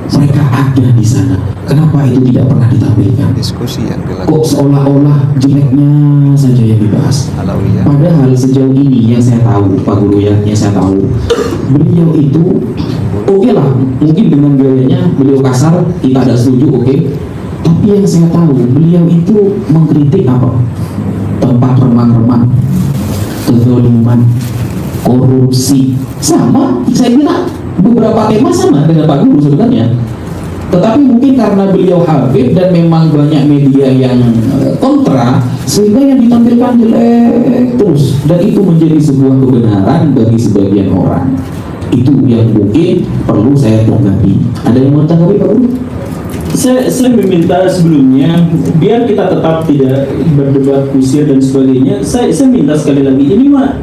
Mereka ada di sana. Kenapa itu tidak pernah ditampilkan? Diskusi yang Kok dilakukan seolah-olah jeleknya saja yang dibahas? Alawiyah. Padahal sejauh ini yang saya tahu, Pak Guru ya, yang saya tahu, beliau itu oke lah, mungkin dengan gayanya beliau kasar, kita tidak setuju, oke. Tapi yang saya tahu, beliau itu mengkritik apa? Tempat remang-remang, kezaliman, korupsi, sama. Saya kira beberapa tema sama dengan Pak Guru sebenarnya. Tetapi mungkin karena beliau Habib dan memang banyak media yang kontra, sehingga yang ditampilkan jelek terus, dan itu menjadi sebuah kebenaran bagi sebagian orang. Itu yang mungkin perlu saya tanggapi. Ada yang mau tanggapi, Pak Guru? Saya meminta sebelumnya, biar kita tetap tidak berdebat kusir dan sebagainya, saya minta sekali lagi, ini mah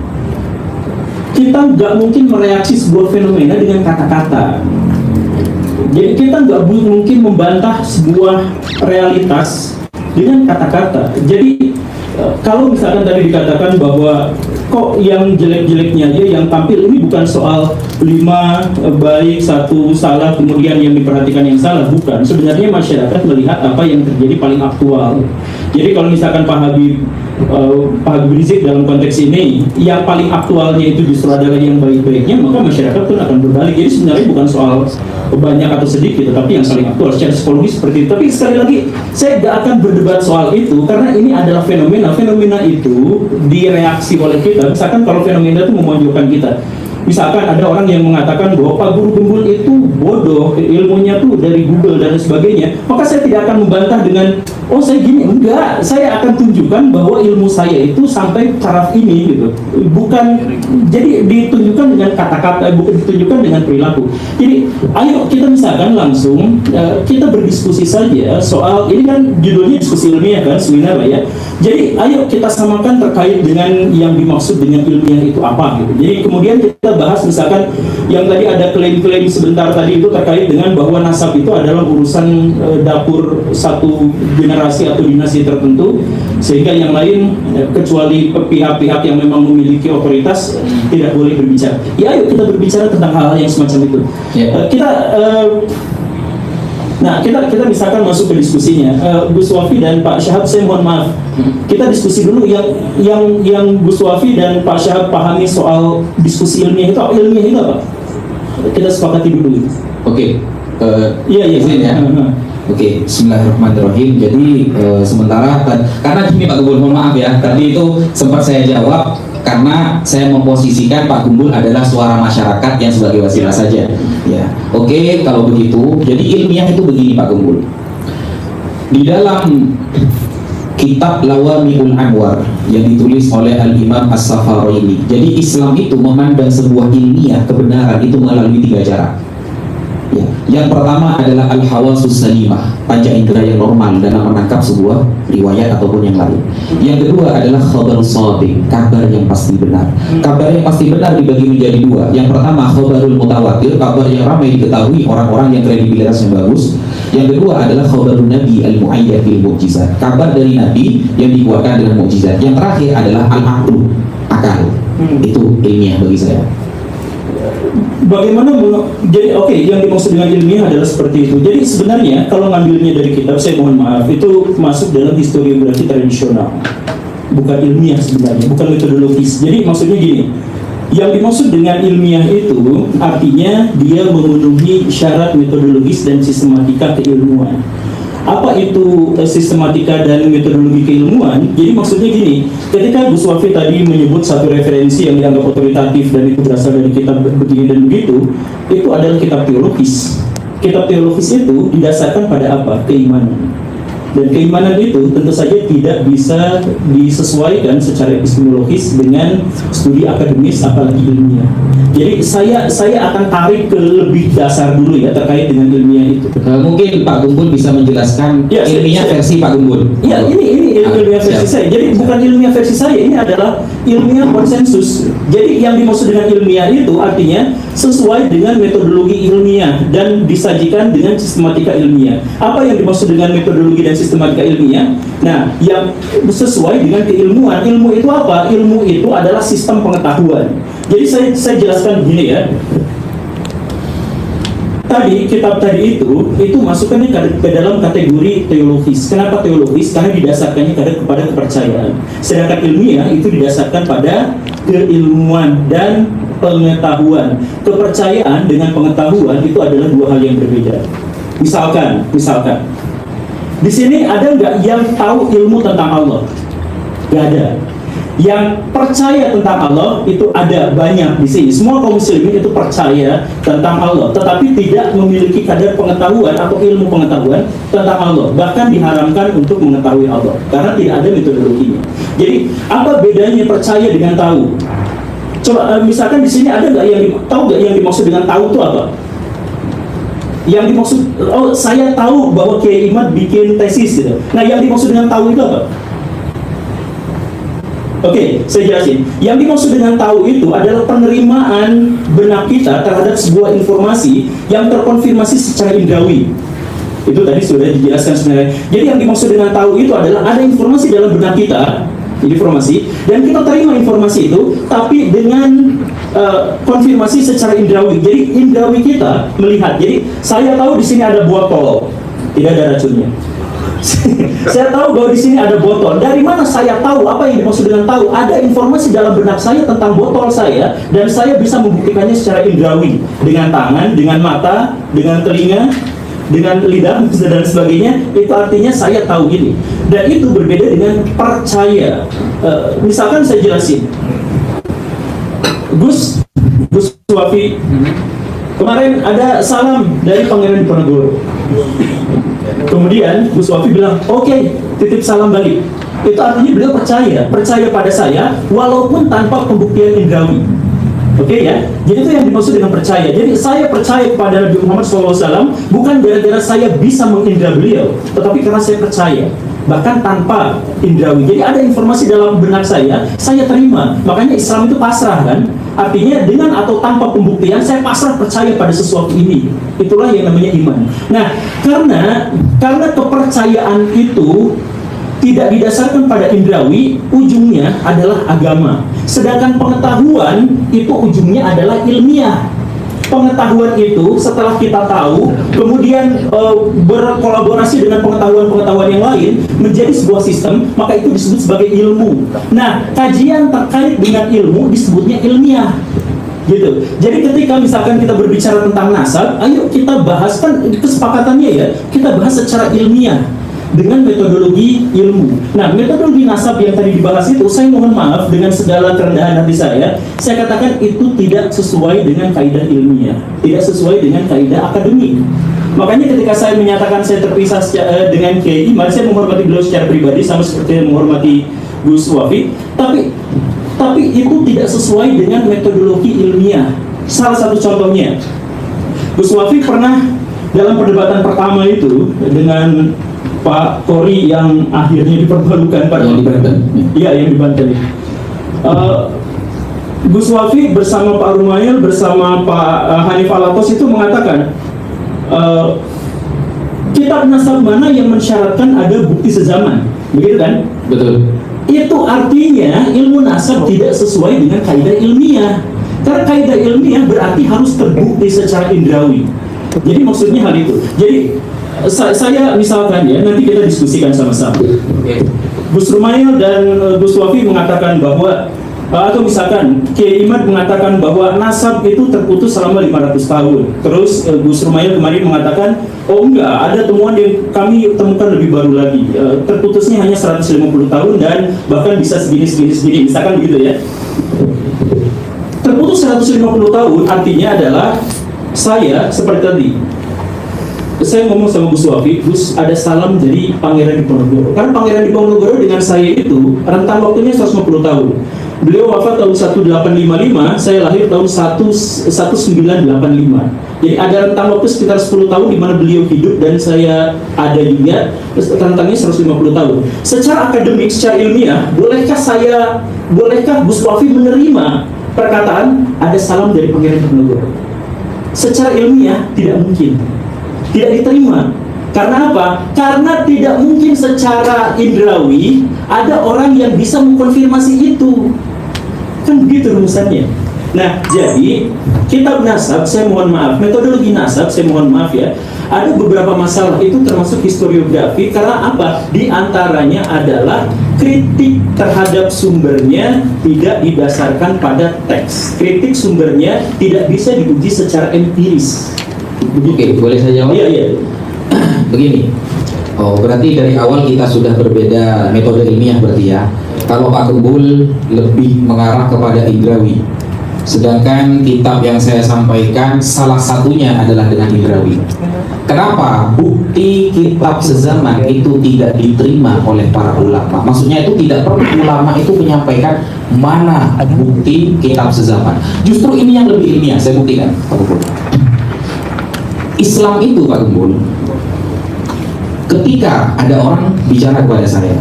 kita nggak mungkin mereaksi sebuah fenomena dengan kata-kata. Jadi kita nggak mungkin membantah sebuah realitas dengan kata-kata. Jadi kalau misalkan tadi dikatakan bahwa kok yang jelek-jeleknya aja yang tampil, ini bukan soal 5 baik 1 salah kemudian yang diperhatikan yang salah, bukan. Sebenarnya masyarakat melihat apa yang terjadi paling aktual. Jadi kalau misalkan Pak Habib Rizik dalam konteks ini yang paling aktualnya itu justru adalah yang baik-baiknya, maka masyarakat pun akan berbalik. Jadi sebenarnya bukan soal banyak atau sedikit, tetapi yang paling aktual secara psikologis seperti itu. Tapi sekali lagi saya tidak akan berdebat soal itu karena ini adalah fenomena itu direaksi oleh kita. Misalkan kalau fenomena itu memojokkan kita, misalkan ada orang yang mengatakan bahwa Pak Guru Gembul itu bodoh, ilmunya tuh dari Google dan sebagainya, maka saya tidak akan membantah dengan oh saya gini, enggak, saya akan tunjukkan bahwa ilmu saya itu sampai taraf ini gitu. Bukan, jadi ditunjukkan dengan kata-kata, bukan ditunjukkan dengan perilaku. Jadi ayo kita misalkan langsung kita berdiskusi saja soal ini, kan judulnya diskusi ilmiah kan, seminar lah ya. Jadi ayo kita samakan terkait dengan yang dimaksud dengan ilmiah itu apa gitu. Jadi kemudian kita bahas misalkan yang tadi ada klaim-klaim sebentar tadi itu terkait dengan bahwa nasab itu adalah urusan dapur satu generasi atau dinasti tertentu, sehingga yang lain kecuali pihak-pihak yang memang memiliki otoritas tidak boleh berbicara. Ya ayo kita berbicara tentang hal-hal yang semacam itu. Kita misalkan masuk ke diskusinya. Gus Wafi dan Pak Syahab, saya mohon maaf, kita diskusi dulu yang Gus Wafi dan Pak Syahab pahami soal diskusi ilmiah itu apa? Kita sepakati dulu itu. Oke. Iya izin ya. Oke, bismillahirrahmanirrahim. Jadi sementara karena gini Pak Gembul, mohon maaf ya, tadi itu sempat saya jawab karena saya memposisikan Pak Gembul adalah suara masyarakat yang sebagai wasilah saja. Ya, oke, kalau begitu, jadi ilmiah itu begini Pak Gembul. Di dalam kitab Lawami'ul Anwar yang ditulis oleh Al-Imam As-Safarini, jadi Islam itu memandang sebuah ilmiah kebenaran itu melalui 3 cara. Ya. Yang pertama adalah al-hawasus salimah, panca indera yang normal dalam menangkap sebuah riwayat ataupun yang lain. Yang kedua adalah khabarus shadiq, kabar yang pasti benar. Kabar yang pasti benar dibagi menjadi 2. Yang pertama khabarul mutawatir, kabar yang ramai diketahui orang-orang yang kredibilitasnya bagus. Yang kedua adalah khabarun nabi al-muayyad bil mu'jizat, kabar dari nabi yang dikuatkan dengan mukjizat. Yang terakhir adalah al-aqlu, akal. Itu ilmiah bagi saya. Bagaimana jadi yang dimaksud dengan ilmiah adalah seperti itu. Jadi sebenarnya kalau ngambilnya dari kitab, saya mohon maaf, itu masuk dalam historiografi tradisional, bukan ilmiah sebenarnya, bukan metodologis. Jadi maksudnya gini, yang dimaksud dengan ilmiah itu artinya dia memenuhi syarat metodologis dan sistematika keilmuan. Apa itu sistematika dan metodologi keilmuan? Jadi maksudnya gini, ketika Gus Wafi tadi menyebut satu referensi yang dianggap otoritatif dan itu berasal dari kitab begini dan begitu, itu adalah kitab teologis. Kitab teologis itu didasarkan pada apa? Keimanan. Dan keimanan itu tentu saja tidak bisa disesuaikan secara epistemologis dengan studi akademis apalagi ilmiah. Jadi saya akan tarik ke lebih dasar dulu ya terkait dengan ilmiah itu. Mungkin Pak Gembul bisa menjelaskan ya, ilmiah versi Pak Gembul. Ya, ini ilmiah versi saya. Jadi bukan ilmiah versi saya, ini adalah ilmiah konsensus. Jadi yang dimaksud dengan ilmiah itu artinya sesuai dengan metodologi ilmiah dan disajikan dengan sistematika ilmiah. Apa yang dimaksud dengan metodologi dan sistematika ilmiah? Nah, yang sesuai dengan keilmuan. Ilmu itu apa? Ilmu itu adalah sistem pengetahuan. Jadi saya jelaskan begini ya. tadi kitab tadi itu masukkannya ke dalam kategori teologis. Kenapa teologis? Karena didasarkannya kepada kepercayaan. Sedangkan ilmiah itu didasarkan pada keilmuan dan pengetahuan. Kepercayaan dengan pengetahuan itu adalah dua hal yang berbeda. Misalkan di sini ada nggak yang tahu ilmu tentang Allah? Nggak ada. Yang percaya tentang Allah itu ada banyak di sini. Semua kaum muslimin itu percaya tentang Allah, tetapi tidak memiliki kadar pengetahuan atau ilmu pengetahuan tentang Allah. Bahkan diharamkan untuk mengetahui Allah karena tidak ada metodologinya. Jadi apa bedanya percaya dengan tahu? Coba misalkan di sini ada nggak yang tahu nggak yang dimaksud dengan tahu itu apa? Yang dimaksud, oh saya tahu bahwa Kiai Imad bikin tesis gitu. Nah yang dimaksud dengan tahu itu apa? Oke, saya jelasin. Yang dimaksud dengan tahu itu adalah penerimaan benak kita terhadap sebuah informasi yang terkonfirmasi secara indrawi. Itu tadi sudah dijelaskan sebenarnya. Jadi yang dimaksud dengan tahu itu adalah ada informasi dalam benak kita, informasi, dan kita terima informasi itu, tapi dengan konfirmasi secara indrawi. Jadi indrawi kita melihat. Jadi saya tahu di sini ada botol, tidak ada racunnya. Saya tahu bahwa di sini ada botol. Dari mana saya tahu? Apa yang dimaksud dengan tahu? Ada informasi dalam benak saya tentang botol saya, dan saya bisa membuktikannya secara indrawi dengan tangan, dengan mata, dengan telinga, dengan lidah dan sebagainya. Itu artinya saya tahu ini. Dan itu berbeda dengan percaya. Misalkan saya jelasin. Gus Wafi, kemarin ada salam dari Pangeran Diponegoro. Kemudian Gus Wafi bilang, oke, titip salam balik. Itu artinya beliau percaya pada saya, walaupun tanpa pembuktian indrawi. Oke ya, jadi itu yang dimaksud dengan percaya. Jadi saya percaya kepada Nabi Muhammad SAW bukan gara-gara saya bisa mengindra beliau, tetapi karena saya percaya, bahkan tanpa indrawi. Jadi ada informasi dalam benak saya terima. Makanya Islam itu pasrah kan? Artinya dengan atau tanpa pembuktian saya pasrah percaya pada sesuatu ini. Itulah yang namanya iman. Nah, karena kepercayaan itu tidak didasarkan pada indrawi, ujungnya adalah agama. Sedangkan pengetahuan itu ujungnya adalah ilmiah. Pengetahuan itu setelah kita tahu, kemudian berkolaborasi dengan pengetahuan-pengetahuan yang lain menjadi sebuah sistem, maka itu disebut sebagai ilmu. Nah, kajian terkait dengan ilmu disebutnya ilmiah. Gitu. Jadi ketika misalkan kita berbicara tentang nasab, ayo kita bahas, kan kesepakatannya ya, kita bahas secara ilmiah dengan metodologi ilmu. Nah, metodologi nasab yang tadi dibahas itu, saya mohon maaf dengan segala kerendahan hati saya katakan itu tidak sesuai dengan kaidah ilmiah, tidak sesuai dengan kaidah akademik. Makanya ketika saya menyatakan saya terpisah dengan Kiai Imad, saya menghormati beliau secara pribadi sama seperti menghormati Gus Wafi, tapi itu tidak sesuai dengan metodologi ilmiah. Salah satu contohnya, Gus Wafi pernah dalam perdebatan pertama itu dengan Pak Kori yang akhirnya dipermalukan pada yang di Banten. Iya, yang di Banten. Gus Wafi bersama Pak Rumayel, bersama Pak Hanif Alatos itu mengatakan, kitab nasab mana yang mensyaratkan ada bukti sezaman, begitu kan? Betul. Itu artinya ilmu nasab tidak sesuai dengan kaidah ilmiah. Karena kaidah ilmiah berarti harus terbukti secara indrawi. Jadi maksudnya hal itu. Jadi saya misalkan ya, nanti kita diskusikan sama-sama. Gus Rumayel dan Gus Wafi mengatakan bahwa, atau misalkan Kiai Imad mengatakan bahwa nasab itu terputus selama 500 tahun. Terus Gus Rumayel kemarin mengatakan, oh enggak, ada temuan yang kami temukan lebih baru lagi, terputusnya hanya 150 tahun dan bahkan bisa segini, misalkan begitu ya. Terputus 150 tahun artinya adalah saya seperti tadi, saya ngomong sama Gus Wafi, Gus ada salam dari Pangeran Diponegoro. Karena Pangeran Diponegoro dengan saya itu rentang waktunya 150 tahun. Beliau wafat tahun 1855, saya lahir tahun 1985. Jadi ada rentang waktu sekitar 10 tahun di mana beliau hidup dan saya ada juga, rentangnya 150 tahun. Secara akademik, secara ilmiah, bolehkah Gus Wafi menerima perkataan ada salam dari Pangeran Diponegoro? Secara ilmiah tidak mungkin. Tidak diterima. Karena apa? Karena tidak mungkin secara indrawi ada orang yang bisa mengkonfirmasi itu. Kan begitu rumusannya. Nah, jadi kitab nasab, saya mohon maaf, metodologi nasab, saya mohon maaf ya, ada beberapa masalah itu termasuk historiografi karena apa? Di antaranya adalah kritik terhadap sumbernya tidak didasarkan pada teks. Kritik sumbernya tidak bisa diuji secara empiris. Oke, boleh saya jawab? Iya, iya. Begini. Oh, berarti dari awal kita sudah berbeda metode ilmiah berarti ya. Kalau Pak Gembul lebih mengarah kepada Indrawi. Sedangkan kitab yang saya sampaikan salah satunya adalah dengan Indrawi. Kenapa? Bukti kitab sezaman itu tidak diterima oleh para ulama. Maksudnya itu tidak pernah ulama itu menyampaikan mana bukti kitab sezaman. Justru ini yang lebih ilmiah, saya buktikan Pak Gembul. Islam itu Pak Gembul, ketika ada orang bicara kepada saya,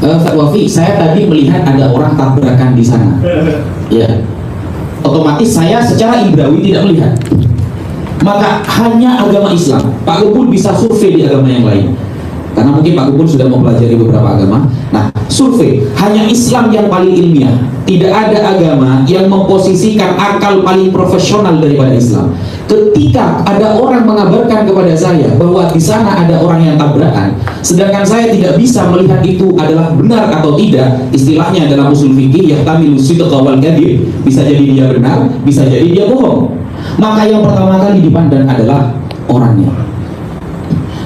Pak Wafi, saya tadi melihat ada orang tabrakan di sana. Ya, otomatis saya secara indrawi tidak melihat. Maka hanya agama Islam. Pak Gembul bisa survei di agama yang lain. Karena mungkin Pak Gembul sudah mempelajari beberapa agama. Nah, survei hanya Islam yang paling ilmiah. Tidak ada agama yang memposisikan akal paling profesional daripada Islam. Ketika ada orang mengabarkan kepada saya bahwa di sana ada orang yang tabrakan, sedangkan saya tidak bisa melihat itu adalah benar atau tidak, istilahnya dalam usul fikih yahtamilu sidqa wal kadhib, bisa jadi dia benar, bisa jadi dia bohong. Maka yang pertama kali dipandang adalah orangnya.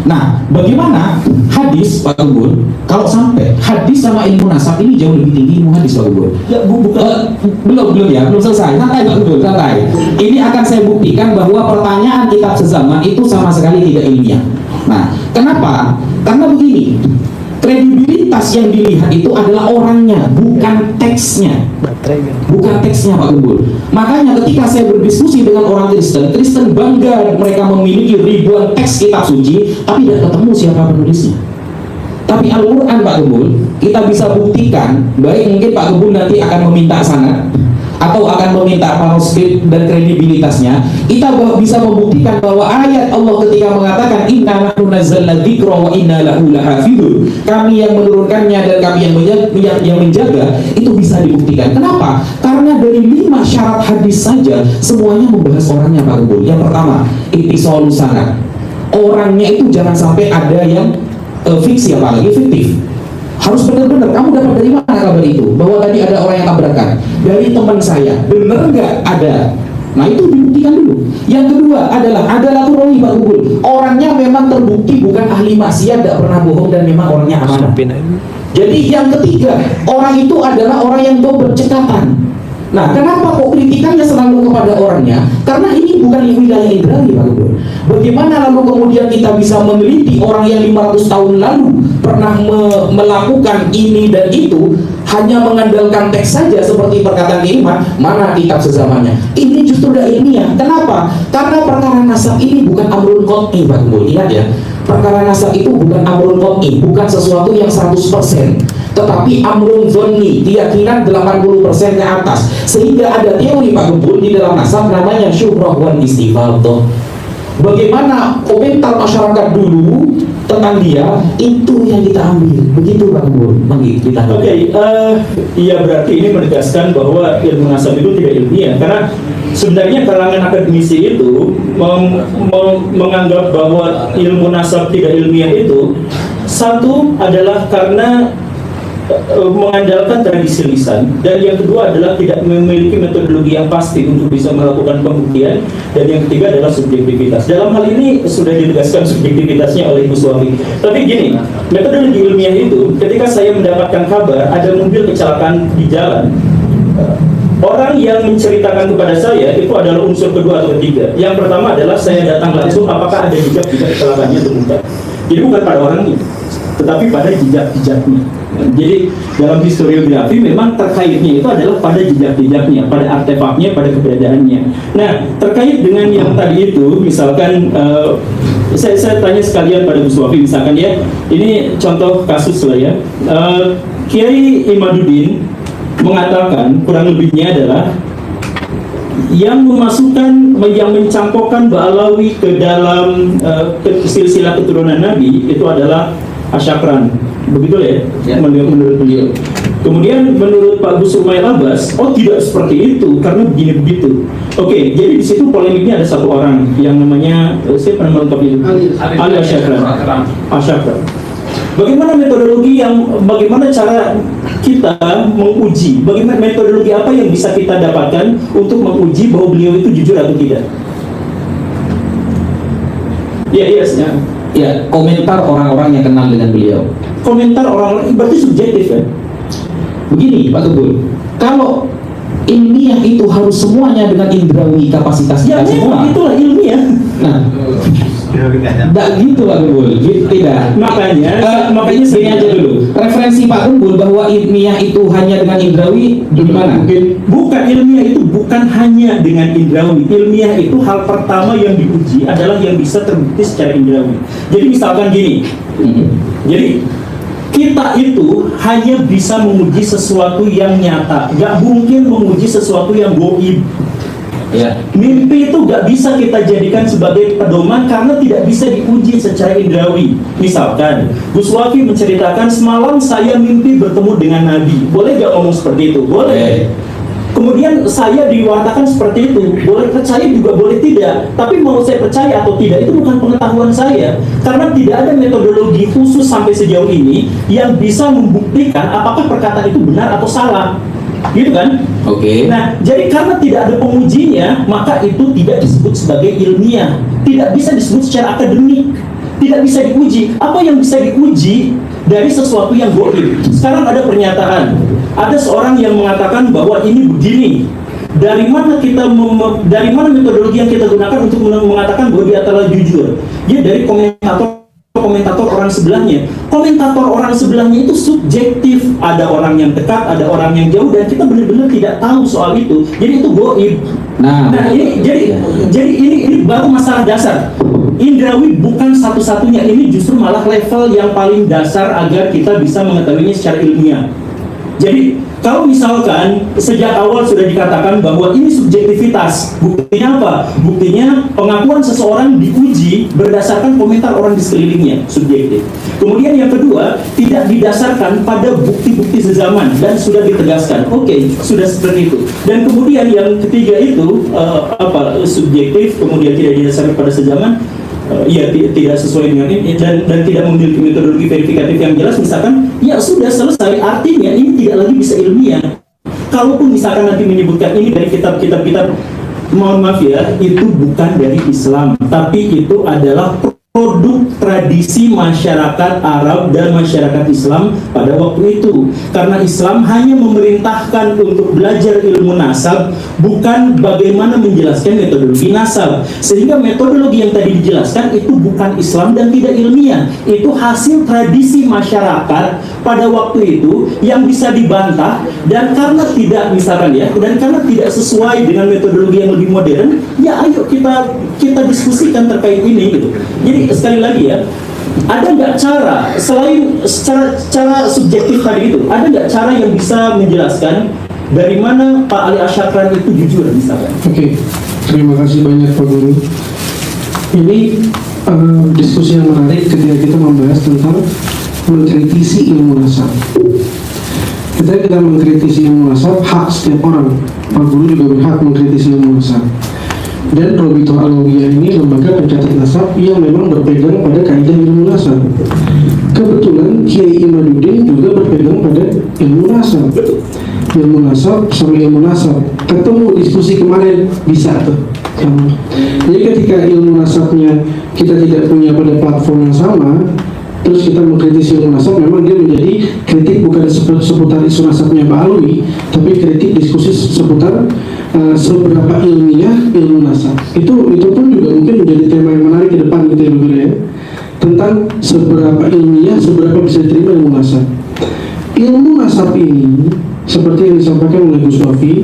Nah, bagaimana hadis Pak Gembul? Kalau sampai hadis sama ilmu nasab ini jauh lebih tinggi ilmu hadis Pak Gembul. Ya, Belum ya, belum selesai. Santai Pak Gembul, santai. Ini akan saya buktikan bahwa pertanyaan kitab sezaman itu sama sekali tidak ilmiah. Nah, kenapa? Karena begini, kredibilitas yang dilihat itu adalah orangnya, bukan teksnya. Bukan teksnya Pak Gembul. Makanya ketika saya berdiskusi dengan orang Kristen, Kristen bangga mereka memiliki ribuan teks kitab suci, tapi tidak ketemu siapa penulisnya. Tapi Al-Quran Pak Gembul, kita bisa buktikan, baik mungkin Pak Gembul nanti akan meminta sanad atau akan meminta manuskrip dan kredibilitasnya, kita bisa membuktikan bahwa ayat Allah ketika mengatakan inna nahnu nazzalna dzikra wa inna lahu lahafidun, kami yang menurunkannya dan kami yang menjaga, itu bisa dibuktikan. Kenapa? Karena dari 5 syarat hadis saja semuanya membahas orangnya Pak Gembul. Yang pertama, ittisalus sanad. Orangnya itu jangan sampai ada yang fiksi, apalagi fiktif. Harus benar-benar, kamu dapat dari mana kabar itu? Bahwa tadi ada orang yang tabrakan. Dari teman saya, benar nggak ada? Nah itu dibuktikan dulu. Yang kedua adalah rawi Pak Gembul. Orangnya memang terbukti bukan ahli maksiat, tidak pernah bohong dan memang orangnya amanah. Jadi yang ketiga, orang itu adalah orang yang bercekatan. Nah, kenapa kok kritikannya selalu kepada orangnya? Karena ini bukan wilayah indrawi Pak Gembul. Bagaimana lalu kemudian kita bisa meneliti orang yang 500 tahun lalu pernah melakukan ini dan itu hanya mengandalkan teks saja seperti perkataan Imam, mana kitab sezamannya? Ini justru tidak ilmiah. Kenapa? Karena perkara nasab ini bukan amrun qat'i Pak Gembul. Ingat ya, perkara nasab itu bukan amrun qat'i, bukan sesuatu yang 100%, tetapi amrun dzonni, keyakinan 80% ke atas. Sehingga ada teori Pak Gembul di dalam nasab namanya syuhrah wal istifadhah. Bagaimana komentar masyarakat dulu tentang dia, itu yang kita ambil. Begitu Pak Gembul. Oke, iya berarti ini menegaskan bahwa ilmu nasab itu tidak ilmiah. Karena sebenarnya kalangan akademisi itu menganggap bahwa ilmu nasab tidak ilmiah itu, satu adalah karena mengandalkan tradisi lisan, dan yang kedua adalah tidak memiliki metodologi yang pasti untuk bisa melakukan pembuktian, dan yang ketiga adalah subjektivitas. Dalam hal ini sudah ditegaskan subjektivitasnya oleh Gus Wafi. Tapi gini, metodologi ilmiah itu ketika saya mendapatkan kabar ada mobil kecelakaan di jalan, orang yang menceritakan kepada saya itu adalah unsur kedua atau ketiga. Yang pertama adalah saya datang langsung, apakah ada jejak kecelakaannya atau bukan. Jadi bukan pada orangnya, tetapi pada jejak-jejaknya. Jadi dalam historiografi memang terkaitnya itu adalah pada jejak-jejaknya, pada artefaknya, pada keberadaannya. Nah, terkait dengan yang tadi itu, misalkan saya tanya sekalian pada Gus Wafi, misalkan ya, ini contoh kasus lah ya, Kiai Imaduddin mengatakan kurang lebihnya adalah yang memasukkan, yang mencampurkan Ba'alawi ke dalam silsilah keturunan Nabi itu adalah Asyakran. begitu ya, menurut beliau. Kemudian menurut Pak Gus Rumayil Abbas, oh tidak seperti itu karena begini begitu. Oke, jadi di situ polemiknya ada satu orang yang namanya siapa nama lengkap itu? Ali Asyafran. Bagaimana metodologi bagaimana cara kita menguji, bagaimana metodologi apa yang bisa kita dapatkan untuk menguji bahwa beliau itu jujur atau tidak? Ya, komentar orang-orang yang kenal dengan beliau. Komentar orang berarti subjektif kan? Begini Pak Gubul, kalau ilmiah itu harus semuanya dengan indrawi kapasitas Ya kita semua. memang itulah ilmiah. Nah, tidak gitu Pak Gubul, tidak. Makanya Gini aja dulu. Referensi Pak Gubul bahwa ilmiah itu hanya dengan indrawi gimana? Bukan ilmiah itu bukan hanya dengan indrawi. Ilmiah itu hal pertama yang diuji adalah yang bisa terbukti secara indrawi. Jadi misalkan gini. Jadi kita itu hanya bisa menguji sesuatu yang nyata, gak mungkin menguji sesuatu yang goib. Ya. Mimpi itu gak bisa kita jadikan sebagai pedoman karena tidak bisa diuji secara indrawi. Misalkan Gus Wafi menceritakan semalam saya mimpi bertemu dengan Nabi. Boleh gak ngomong seperti itu? Boleh. Kemudian saya diwatakan seperti itu, boleh percaya juga boleh tidak. Tapi mau saya percaya atau tidak itu bukan pengetahuan saya, karena tidak ada metodologi khusus sampai sejauh ini yang bisa membuktikan apakah perkataan itu benar atau salah, gitu kan? Oke. Nah, jadi karena tidak ada pengujinya, maka itu tidak disebut sebagai ilmiah, tidak bisa disebut secara akademik, tidak bisa diuji. Apa yang bisa diuji dari sesuatu yang goib? Sekarang ada pernyataan. Ada seorang yang mengatakan bahwa ini begini. Dari mana dari mana metodologi yang kita gunakan untuk mengatakan bahwa dia telah jujur? Ya dari komentator orang sebelahnya. Komentator orang sebelahnya itu subjektif. Ada orang yang dekat, ada orang yang jauh, dan kita benar-benar tidak tahu soal itu. Jadi itu goib. Nah ini ini baru masalah dasar. Indrawi bukan satu-satunya, ini justru malah level yang paling dasar agar kita bisa mengetahuinya secara ilmiah. Jadi kalau misalkan sejak awal sudah dikatakan bahwa ini subjektivitas, buktinya apa? Buktinya pengakuan seseorang diuji berdasarkan komentar orang di sekelilingnya, subjektif. Kemudian yang kedua, tidak didasarkan pada bukti-bukti sezaman dan sudah ditegaskan. Oke, sudah seperti itu. Dan kemudian yang ketiga itu subjektif, kemudian tidak didasarkan pada sezaman. Ya tidak sesuai dengan ini dan tidak memiliki metodologi verifikatif yang jelas, misalkan ya sudah selesai, artinya ini tidak lagi bisa ilmiah. Kalaupun misalkan nanti menyebutkan ini dari kitab-kitab, mohon maaf ya, itu bukan dari Islam, tapi itu adalah produk tradisi masyarakat Arab dan masyarakat Islam pada waktu itu. Karena Islam hanya memerintahkan untuk belajar ilmu nasab, bukan bagaimana menjelaskan metodologi nasab. Sehingga metodologi yang tadi dijelaskan itu bukan Islam dan tidak ilmiah. Itu hasil tradisi masyarakat pada waktu itu yang bisa dibantah, dan karena tidak misalkan ya, dan karena tidak sesuai dengan metodologi yang lebih modern, ya ayo kita diskusikan terkait ini gitu. Jadi sekali lagi ya, ada nggak cara selain secara subjektif tadi itu, ada nggak cara yang bisa menjelaskan dari mana Pak Ali Asyafran itu jujur misalkan? Oke, terima kasih banyak Pak Guru. Ini diskusi yang menarik ketika kita membahas tentang mengkritisi ilmu nasab. Ketika kita mengkritisi ilmu nasab, hak setiap orang. Pak Guru juga berhak mengkritisi ilmu nasab. Dan Robito Alawiyah ini lembaga pencatat nasab yang memang berpegang pada kaidah ilmu nasab. Kebetulan Kiai Imaduddin juga berpegang pada ilmu nasab. Ilmu nasab sama ilmu nasab ketemu diskusi kemarin bisa tuh. Jadi ketika ilmu nasabnya kita tidak punya pada platform yang sama, terus kita mengkritisi ilmu nasab, memang dia menjadi kritik bukan seputar isu nasabnya Pak Alwi, tapi kritik diskusi seputar seberapa ilmiah ilmu nasab. Itu pun juga mungkin menjadi tema yang menarik ke depan gitu ya, tentang seberapa ilmiah, seberapa bisa diterima ilmu nasab. Ilmu nasab ini seperti yang disampaikan oleh Gus Wafi,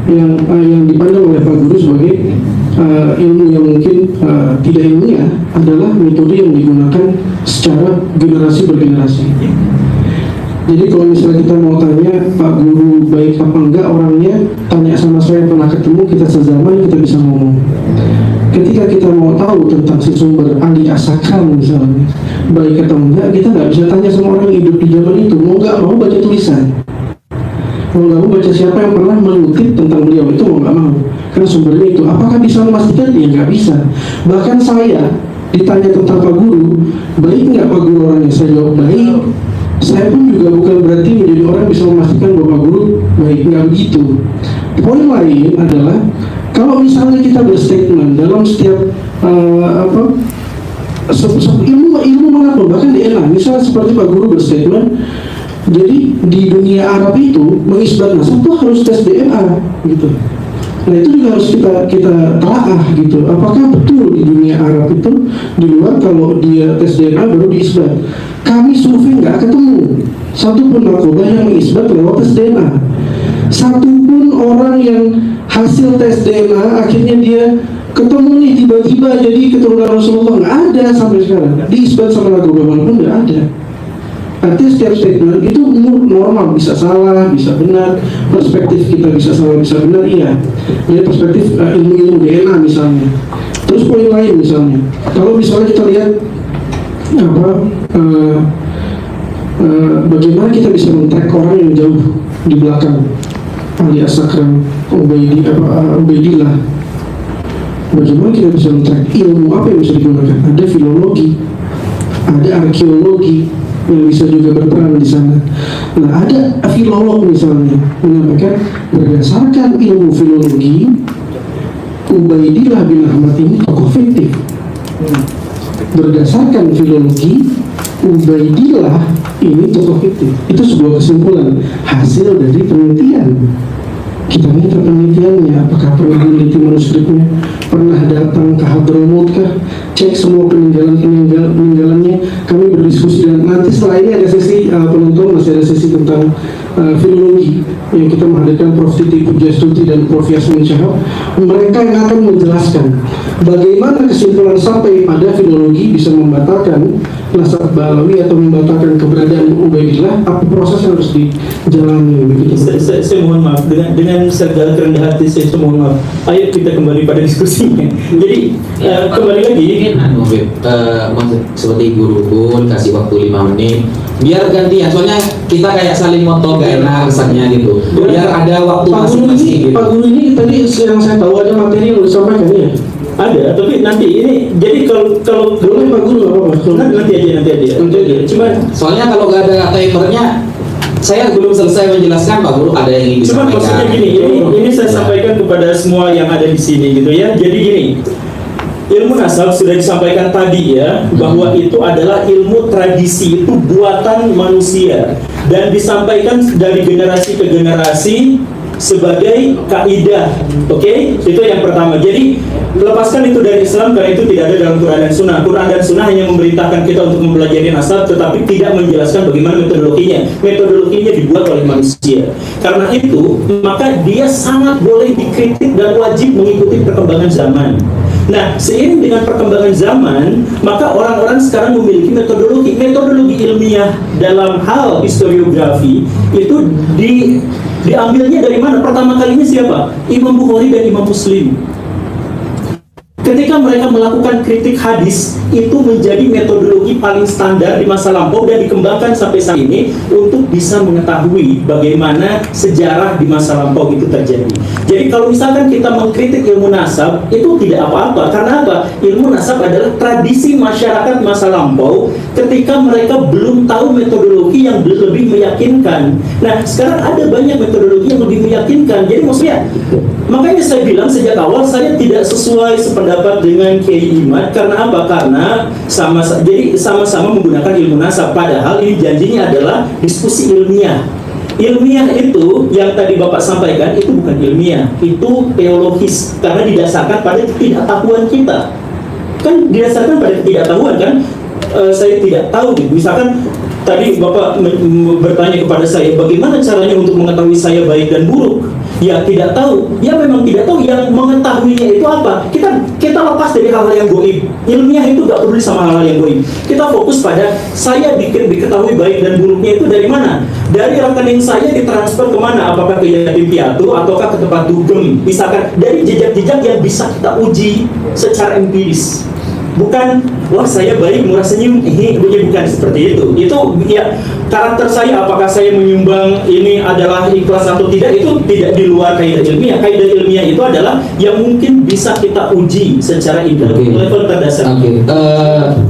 yang dipandang oleh Pak Guru sebagai ilmu yang mungkin tidak ilmiah, adalah metode yang digunakan secara generasi bergenerasi. Jadi kalau misalnya kita mau tanya Pak Guru baik apa enggak orangnya, tanya sama saya yang pernah ketemu, kita sezaman, kita bisa ngomong. Ketika kita mau tahu tentang si sumber Ali Asakram misalnya baik atau enggak, kita nggak bisa tanya sama orang yang hidup di zaman itu. Mau nggak mau baca tulisan, mau nggak mau baca siapa yang pernah mengutip tentang beliau itu, mau nggak mau, karena sumbernya itu. Apakah bisa memastikan? Ya nggak bisa. Bahkan saya ditanya tentang Pak Guru, baik nggak Pak Guru orangnya, saya jawab baik. Saya pun juga bukan berarti menjadi orang bisa memastikan bahwa Pak Guru baik, nggak begitu. Poin lain adalah kalau misalnya kita berstatement dalam setiap ilmu manapun, bahkan di ENA, misalnya seperti Pak Guru berstatement, jadi di dunia Arab itu mengisbat nasab itu harus tes DNA gitu. Nah itu juga harus kita telaah gitu. Apakah betul di dunia Arab itu di luar kalau dia tes DNA baru diisbat? Kami survei nggak ketemu satupun narkoba yang mengisbat lewat tes DNA. Satupun orang yang hasil tes DNA akhirnya dia ketemu nih tiba-tiba jadi keturunan Rasulullah, nggak ada sampai sekarang. Diisbat sama narkoba manapun nggak ada. Artinya setiap statement itu normal, bisa salah, bisa benar, perspektif kita bisa salah, bisa benar, iya. Jadi perspektif ilmu-ilmu DNA misalnya. Terus poin lain misalnya, kalau misalnya kita lihat bagaimana kita bisa men-track orang yang jauh di belakang Ali Asakram, Ubaidillah. Bagaimana kita bisa men-track ilmu apa yang bisa digunakan? Ada filologi, ada arkeologi yang bisa juga berperan di sana. Nah, ada filolog misalnya menyampaikan berdasarkan ilmu filologi, Ubaidillah bin Ahmad ini tokoh fiktif. Berdasarkan filologi, Ubaidillah ini tokoh fiktif. Itu sebuah kesimpulan hasil dari penelitian. Kita minta penelitiannya, apakah pernah meneliti manuskripnya, pernah datang ke Hadramaut kah, cek semua peninggalannya. Kami berdiskusi, dan nanti setelah ini ada sesi penonton, masih ada sesi tentang filologi yang kita menghadirkan Prof. Titi Pujastuti dan Prof. Yasmin Syahab. Mereka yang akan menjelaskan bagaimana kesimpulan sampai pada filologi bisa membatalkan nasab Balawi atau membatalkan keberadaan Ubaidillah, apa proses yang harus dijalani begitu. Saya mohon maaf, dengan segala kerendahan hati saya mohon maaf. Ayo kita kembali pada diskusinya. Jadi kembali lagi. Mungkin seperti guru pun kasih waktu 5 menit biar gantian, soalnya kita kayak saling motor gak enak kesannya gitu, biar ada waktu masing-masing gitu. Pak Guru ini tadi yang saya tahu ada materi yang disampaikan ya? Ada, tapi nanti ini jadi kalau boleh Pak Guru nggak apa-apa. Nanti aja. Cuma soalnya kalau gak ada timernya saya belum selesai menjelaskan Pak Guru ada yang ingin cuma disampaikan. maksudnya gini, ini saya sampaikan kepada semua yang ada di sini gitu ya. Jadi gini, ilmu nasab sudah disampaikan tadi ya, bahwa itu adalah ilmu tradisi, itu buatan manusia dan disampaikan dari generasi ke generasi sebagai kaidah. Oke? Itu yang pertama. Jadi lepaskan itu dari Islam karena itu tidak ada dalam Quran dan Sunnah. Quran dan Sunnah hanya memerintahkan kita untuk mempelajari nasab, tetapi tidak menjelaskan bagaimana metodologinya. Metodologinya dibuat oleh manusia. Karena itu, maka dia sangat boleh dikritik dan wajib mengikuti perkembangan zaman. Nah, seiring dengan perkembangan zaman, maka orang-orang sekarang memiliki metodologi ilmiah dalam hal historiografi itu diambilnya dari mana? Pertama kalinya siapa? Imam Bukhari dan Imam Muslim. Ketika mereka melakukan kritik hadis, itu menjadi metodologi paling standar di masa lampau dan dikembangkan sampai saat ini untuk bisa mengetahui bagaimana sejarah di masa lampau itu terjadi. Jadi kalau misalkan kita mengkritik ilmu nasab, itu tidak apa-apa. Karena apa? Ilmu nasab adalah tradisi masyarakat masa lampau ketika mereka belum tahu metodologi yang lebih meyakinkan. Nah, sekarang ada banyak metodologi yang lebih meyakinkan. Jadi maksudnya, makanya saya bilang sejak awal saya tidak sesuai sependapat dengan Kiai Imad. Karena apa? Karena sama-sama menggunakan ilmu nasab. Padahal ini janjinya adalah diskusi ilmiah. Ilmiah itu yang tadi Bapak sampaikan itu bukan ilmiah, itu teologis karena didasarkan pada ketidaktahuan kita. Kan didasarkan pada ketidaktahuan kan? Saya tidak tahu gitu. Misalkan tadi Bapak bertanya kepada saya, bagaimana caranya untuk mengetahui saya baik dan buruk? Ya tidak tahu, ya memang tidak tahu. Yang mengetahuinya itu apa? Kita lepas dari hal-hal yang goib. Ilmiah itu gak peduli sama hal-hal yang goib. Kita fokus pada saya diketahui baik dan buruknya itu dari mana? Dari rekening saya ditransfer kemana? Apakah ke yatim piatu ataukah ke tempat dugem? Misalkan dari jejak-jejak yang bisa kita uji secara empiris. Bukan, wah saya baik, murah senyum, bukan seperti itu. Itu ya karakter saya, apakah saya menyumbang ini adalah ikhlas atau tidak, itu tidak di luar kaidah ilmiah. Kaidah ilmiah itu adalah yang mungkin bisa kita uji secara level terdasar.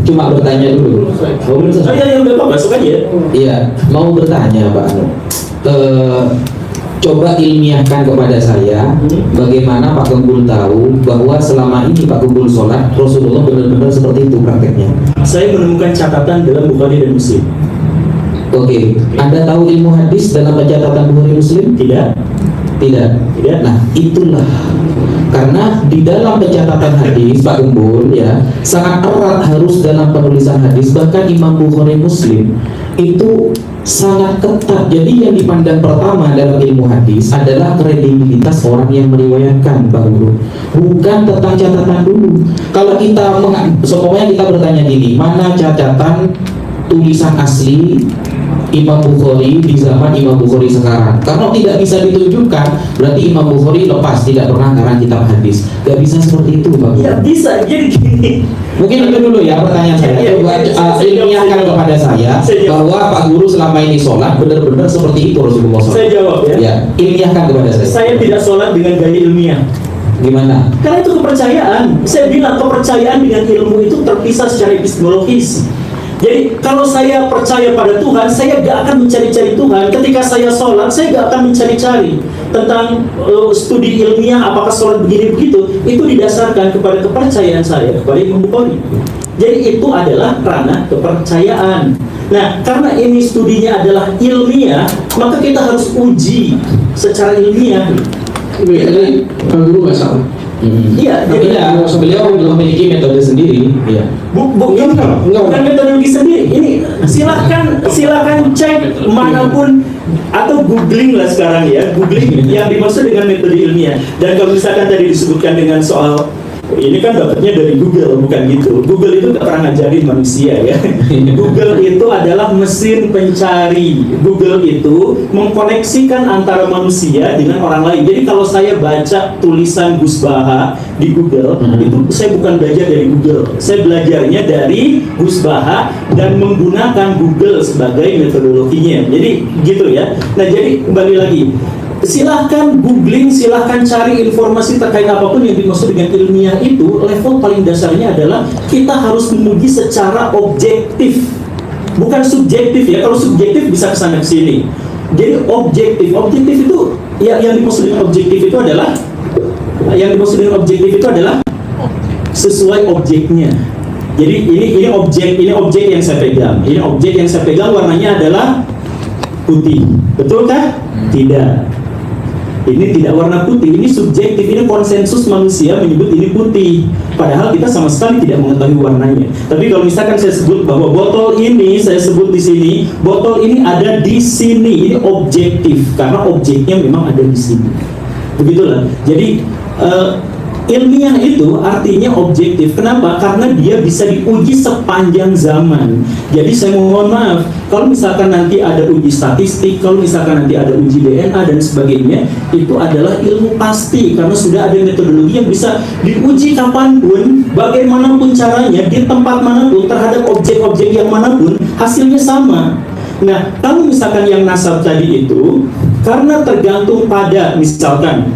Cuma bertanya dulu. Ya udah Pak, masuk aja. Iya, mau bertanya Pak Anu. Coba ilmiahkan kepada saya bagaimana Pak Gembul tahu bahwa selama ini Pak Gembul sholat Rasulullah benar-benar seperti itu prakteknya. Saya menemukan catatan dalam Bukhari dan Muslim. Oke, Anda tahu ilmu hadis dalam catatan Bukhari Muslim? Tidak. Tidak. Nah, itulah karena di dalam pencatatan hadis Pak Gembul ya sangat erat harus dalam penulisan hadis, bahkan Imam Bukhari Muslim itu sangat ketat. Jadi yang dipandang pertama dalam ilmu hadis adalah kredibilitas orang yang meriwayatkan Pak Guru, bukan tentang catatan dulu. Kalau kita seumpamanya kita bertanya gini, mana catatan tulisan asli Imam Bukhari di zaman Imam Bukhari sekarang? Kalau tidak bisa ditunjukkan, berarti Imam Bukhari lepas, tidak pernah ngarang kitab hadis. Gak bisa seperti itu Pak Guru. Ya bisa, jadi gini. Mungkin itu dulu ya pertanyaan saya. Coba ilmiahkan kepada saya bahwa Pak Guru selama ini sholat benar-benar seperti itu Rasulullah SAW. Saya jawab ya. Ya, ilmiahkan kepada saya. Saya tidak sholat dengan gaya ilmiah. Gimana? Karena itu kepercayaan. Saya bilang kepercayaan dengan ilmu itu terpisah secara epistemologis. Jadi kalau saya percaya pada Tuhan, saya gak akan mencari-cari Tuhan. Ketika saya sholat, saya gak akan mencari-cari tentang studi ilmiah, apakah sholat begini begitu. Itu didasarkan kepada kepercayaan saya kepada Imam Bukhari. Jadi itu adalah ranah kepercayaan. Nah, karena ini studinya adalah ilmiah, maka kita harus uji secara ilmiah. Jadi Pak Guru nggak salah. Iya, Jadi jadi beliau memiliki metode sendiri. Iya. bukan metodologi sendiri. Ini silakan cek manapun atau googling lah sekarang ya, googling yang dimaksud dengan metode ilmiah. Dan kalau misalkan tadi disebutkan dengan soal ini kan dapatnya dari Google, bukan gitu. Google itu gak pernah ngajarin manusia ya. Google itu adalah mesin pencari. Google itu mengkoneksikan antara manusia dengan orang lain. Jadi kalau saya baca tulisan Gus Baha di Google, itu saya bukan belajar dari Google. Saya belajarnya dari Gus Baha dan menggunakan Google sebagai metodologinya. Jadi gitu ya. Nah jadi kembali lagi, silahkan googling, silahkan cari informasi terkait apapun yang dimaksud dengan ilmiah itu. Level paling dasarnya adalah kita harus menguji secara objektif, bukan subjektif ya. Kalau subjektif bisa kesana kesini. Jadi objektif itu ya, yang dimaksud dengan objektif itu adalah sesuai objeknya. Jadi ini objek yang saya pegang. Ini objek yang saya pegang warnanya adalah putih. Betulkah? Tidak. Ini tidak warna putih, ini subjektif, ini konsensus manusia menyebut ini putih. Padahal kita sama sekali tidak mengetahui warnanya. Tapi kalau misalkan saya sebut bahwa botol ini, saya sebut di sini, botol ini ada di sini, ini objektif karena objeknya memang ada di sini. Begitulah. Jadi ilmiah itu artinya objektif. Kenapa? Karena dia bisa diuji sepanjang zaman. Jadi saya mohon maaf, kalau misalkan nanti ada uji statistik, kalau misalkan nanti ada uji DNA dan sebagainya, itu adalah ilmu pasti karena sudah ada metodologi yang bisa diuji kapanpun, bagaimanapun caranya, di tempat manapun, terhadap objek-objek yang manapun, hasilnya sama. Nah, kalau misalkan yang nasab tadi itu, karena tergantung pada misalkan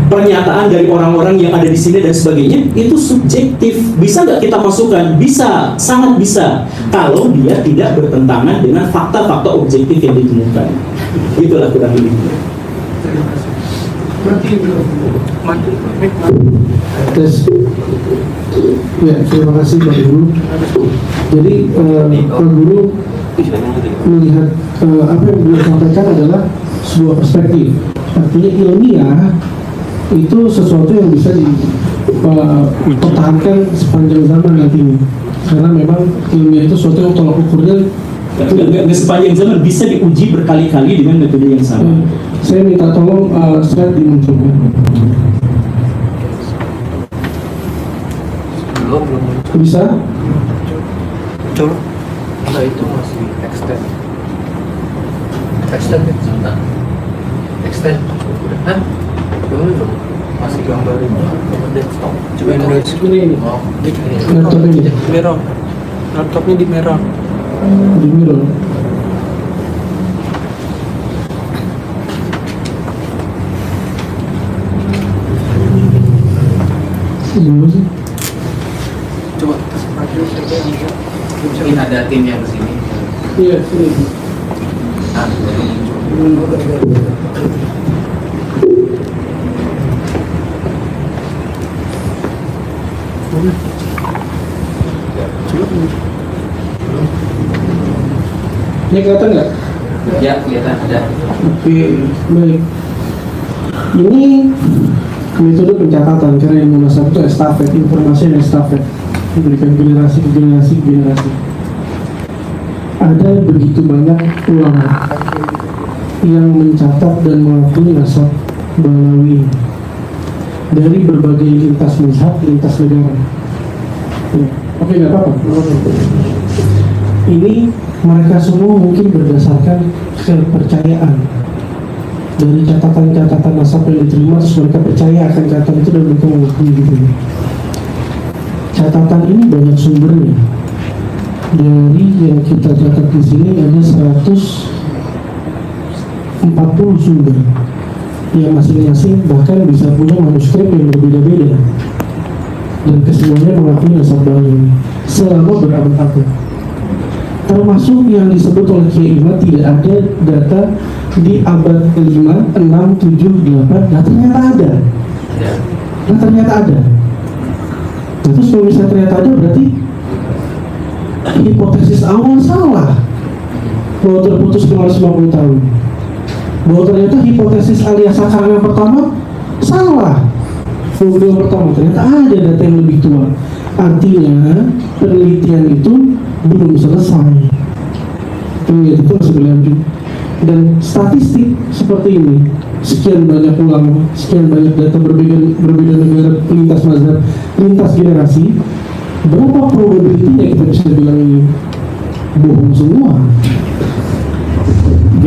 pernyataan dari orang-orang yang ada di sini dan sebagainya, itu subjektif. Bisa nggak kita masukkan? Bisa, sangat bisa. Kalau dia tidak bertentangan dengan fakta-fakta objektif yang ditemukan. Itulah kurang lebih. Tes. Ya, terima kasih Pak Guru. Jadi Pak Guru melihat apa yang beliau sampaikan adalah sebuah perspektif. Artinya ilmiah itu sesuatu yang bisa dipertahankan sepanjang zaman nantinya. Karena memang ilmiah itu sesuatu yang tolak ukurnya Nggak sepanjang zaman, bisa diuji berkali-kali dengan metode yang sama. Saya minta tolong slide dimunculkan. Belum Bisa? muncul. Nah itu masih extend. Extend ya, sebentar. Extend. Hah? Belum. Masih gambarin. Desktop. Coba Ini. Oh, Laptop ini. mirror. Laptopnya di mirror. Di mirror. Gimana sih? Coba mungkin ada tim yang kesini. Iya, sini. Nah, Ini kelihatan nggak? ya kelihatan ada. Oke, baik. Ini metode pencatatan karena yang munasab itu estafet, informasi yang estafet, diberikan generasi ke generasi ke generasi. Ada begitu banyak ulama yang mencatat dan mengakui nasab Balawi dari berbagai lintas mazhab, lintas negara. Ya. Oke, nggak apa-apa. Ini mereka semua mungkin berdasarkan kepercayaan dari catatan-catatan nasab yang diterima, terus mereka percaya akan catatan itu dan mereka mengakui gitu. Catatan ini banyak sumbernya. Dari yang kita catat di sini ada 140 sumber yang masing-masing bahkan bisa punya manuskrip yang berbeda-beda dan kesemuanya mengakui nasab Balawi selama berabad-abad. Termasuk yang disebut oleh Kiai Imad tidak ada data di abad ke-5, 6, 7, 8. Nah ternyata ada. Nah ternyata ada. Nah, terus kalau misalnya ternyata ada berarti hipotesis awal salah bahwa terputus 550 tahun. Bahwa ternyata hipotesis alias Sakar yang pertama salah. Bahwa yang pertama ternyata ada data yang lebih tua. Artinya penelitian itu belum selesai. Penelitian itu masih berlanjut. Dan statistik seperti ini, sekian banyak ulama, sekian banyak data berbeda negara, lintas mazhab, lintas generasi, berapa probability kita bisa bilang ini bohong semua?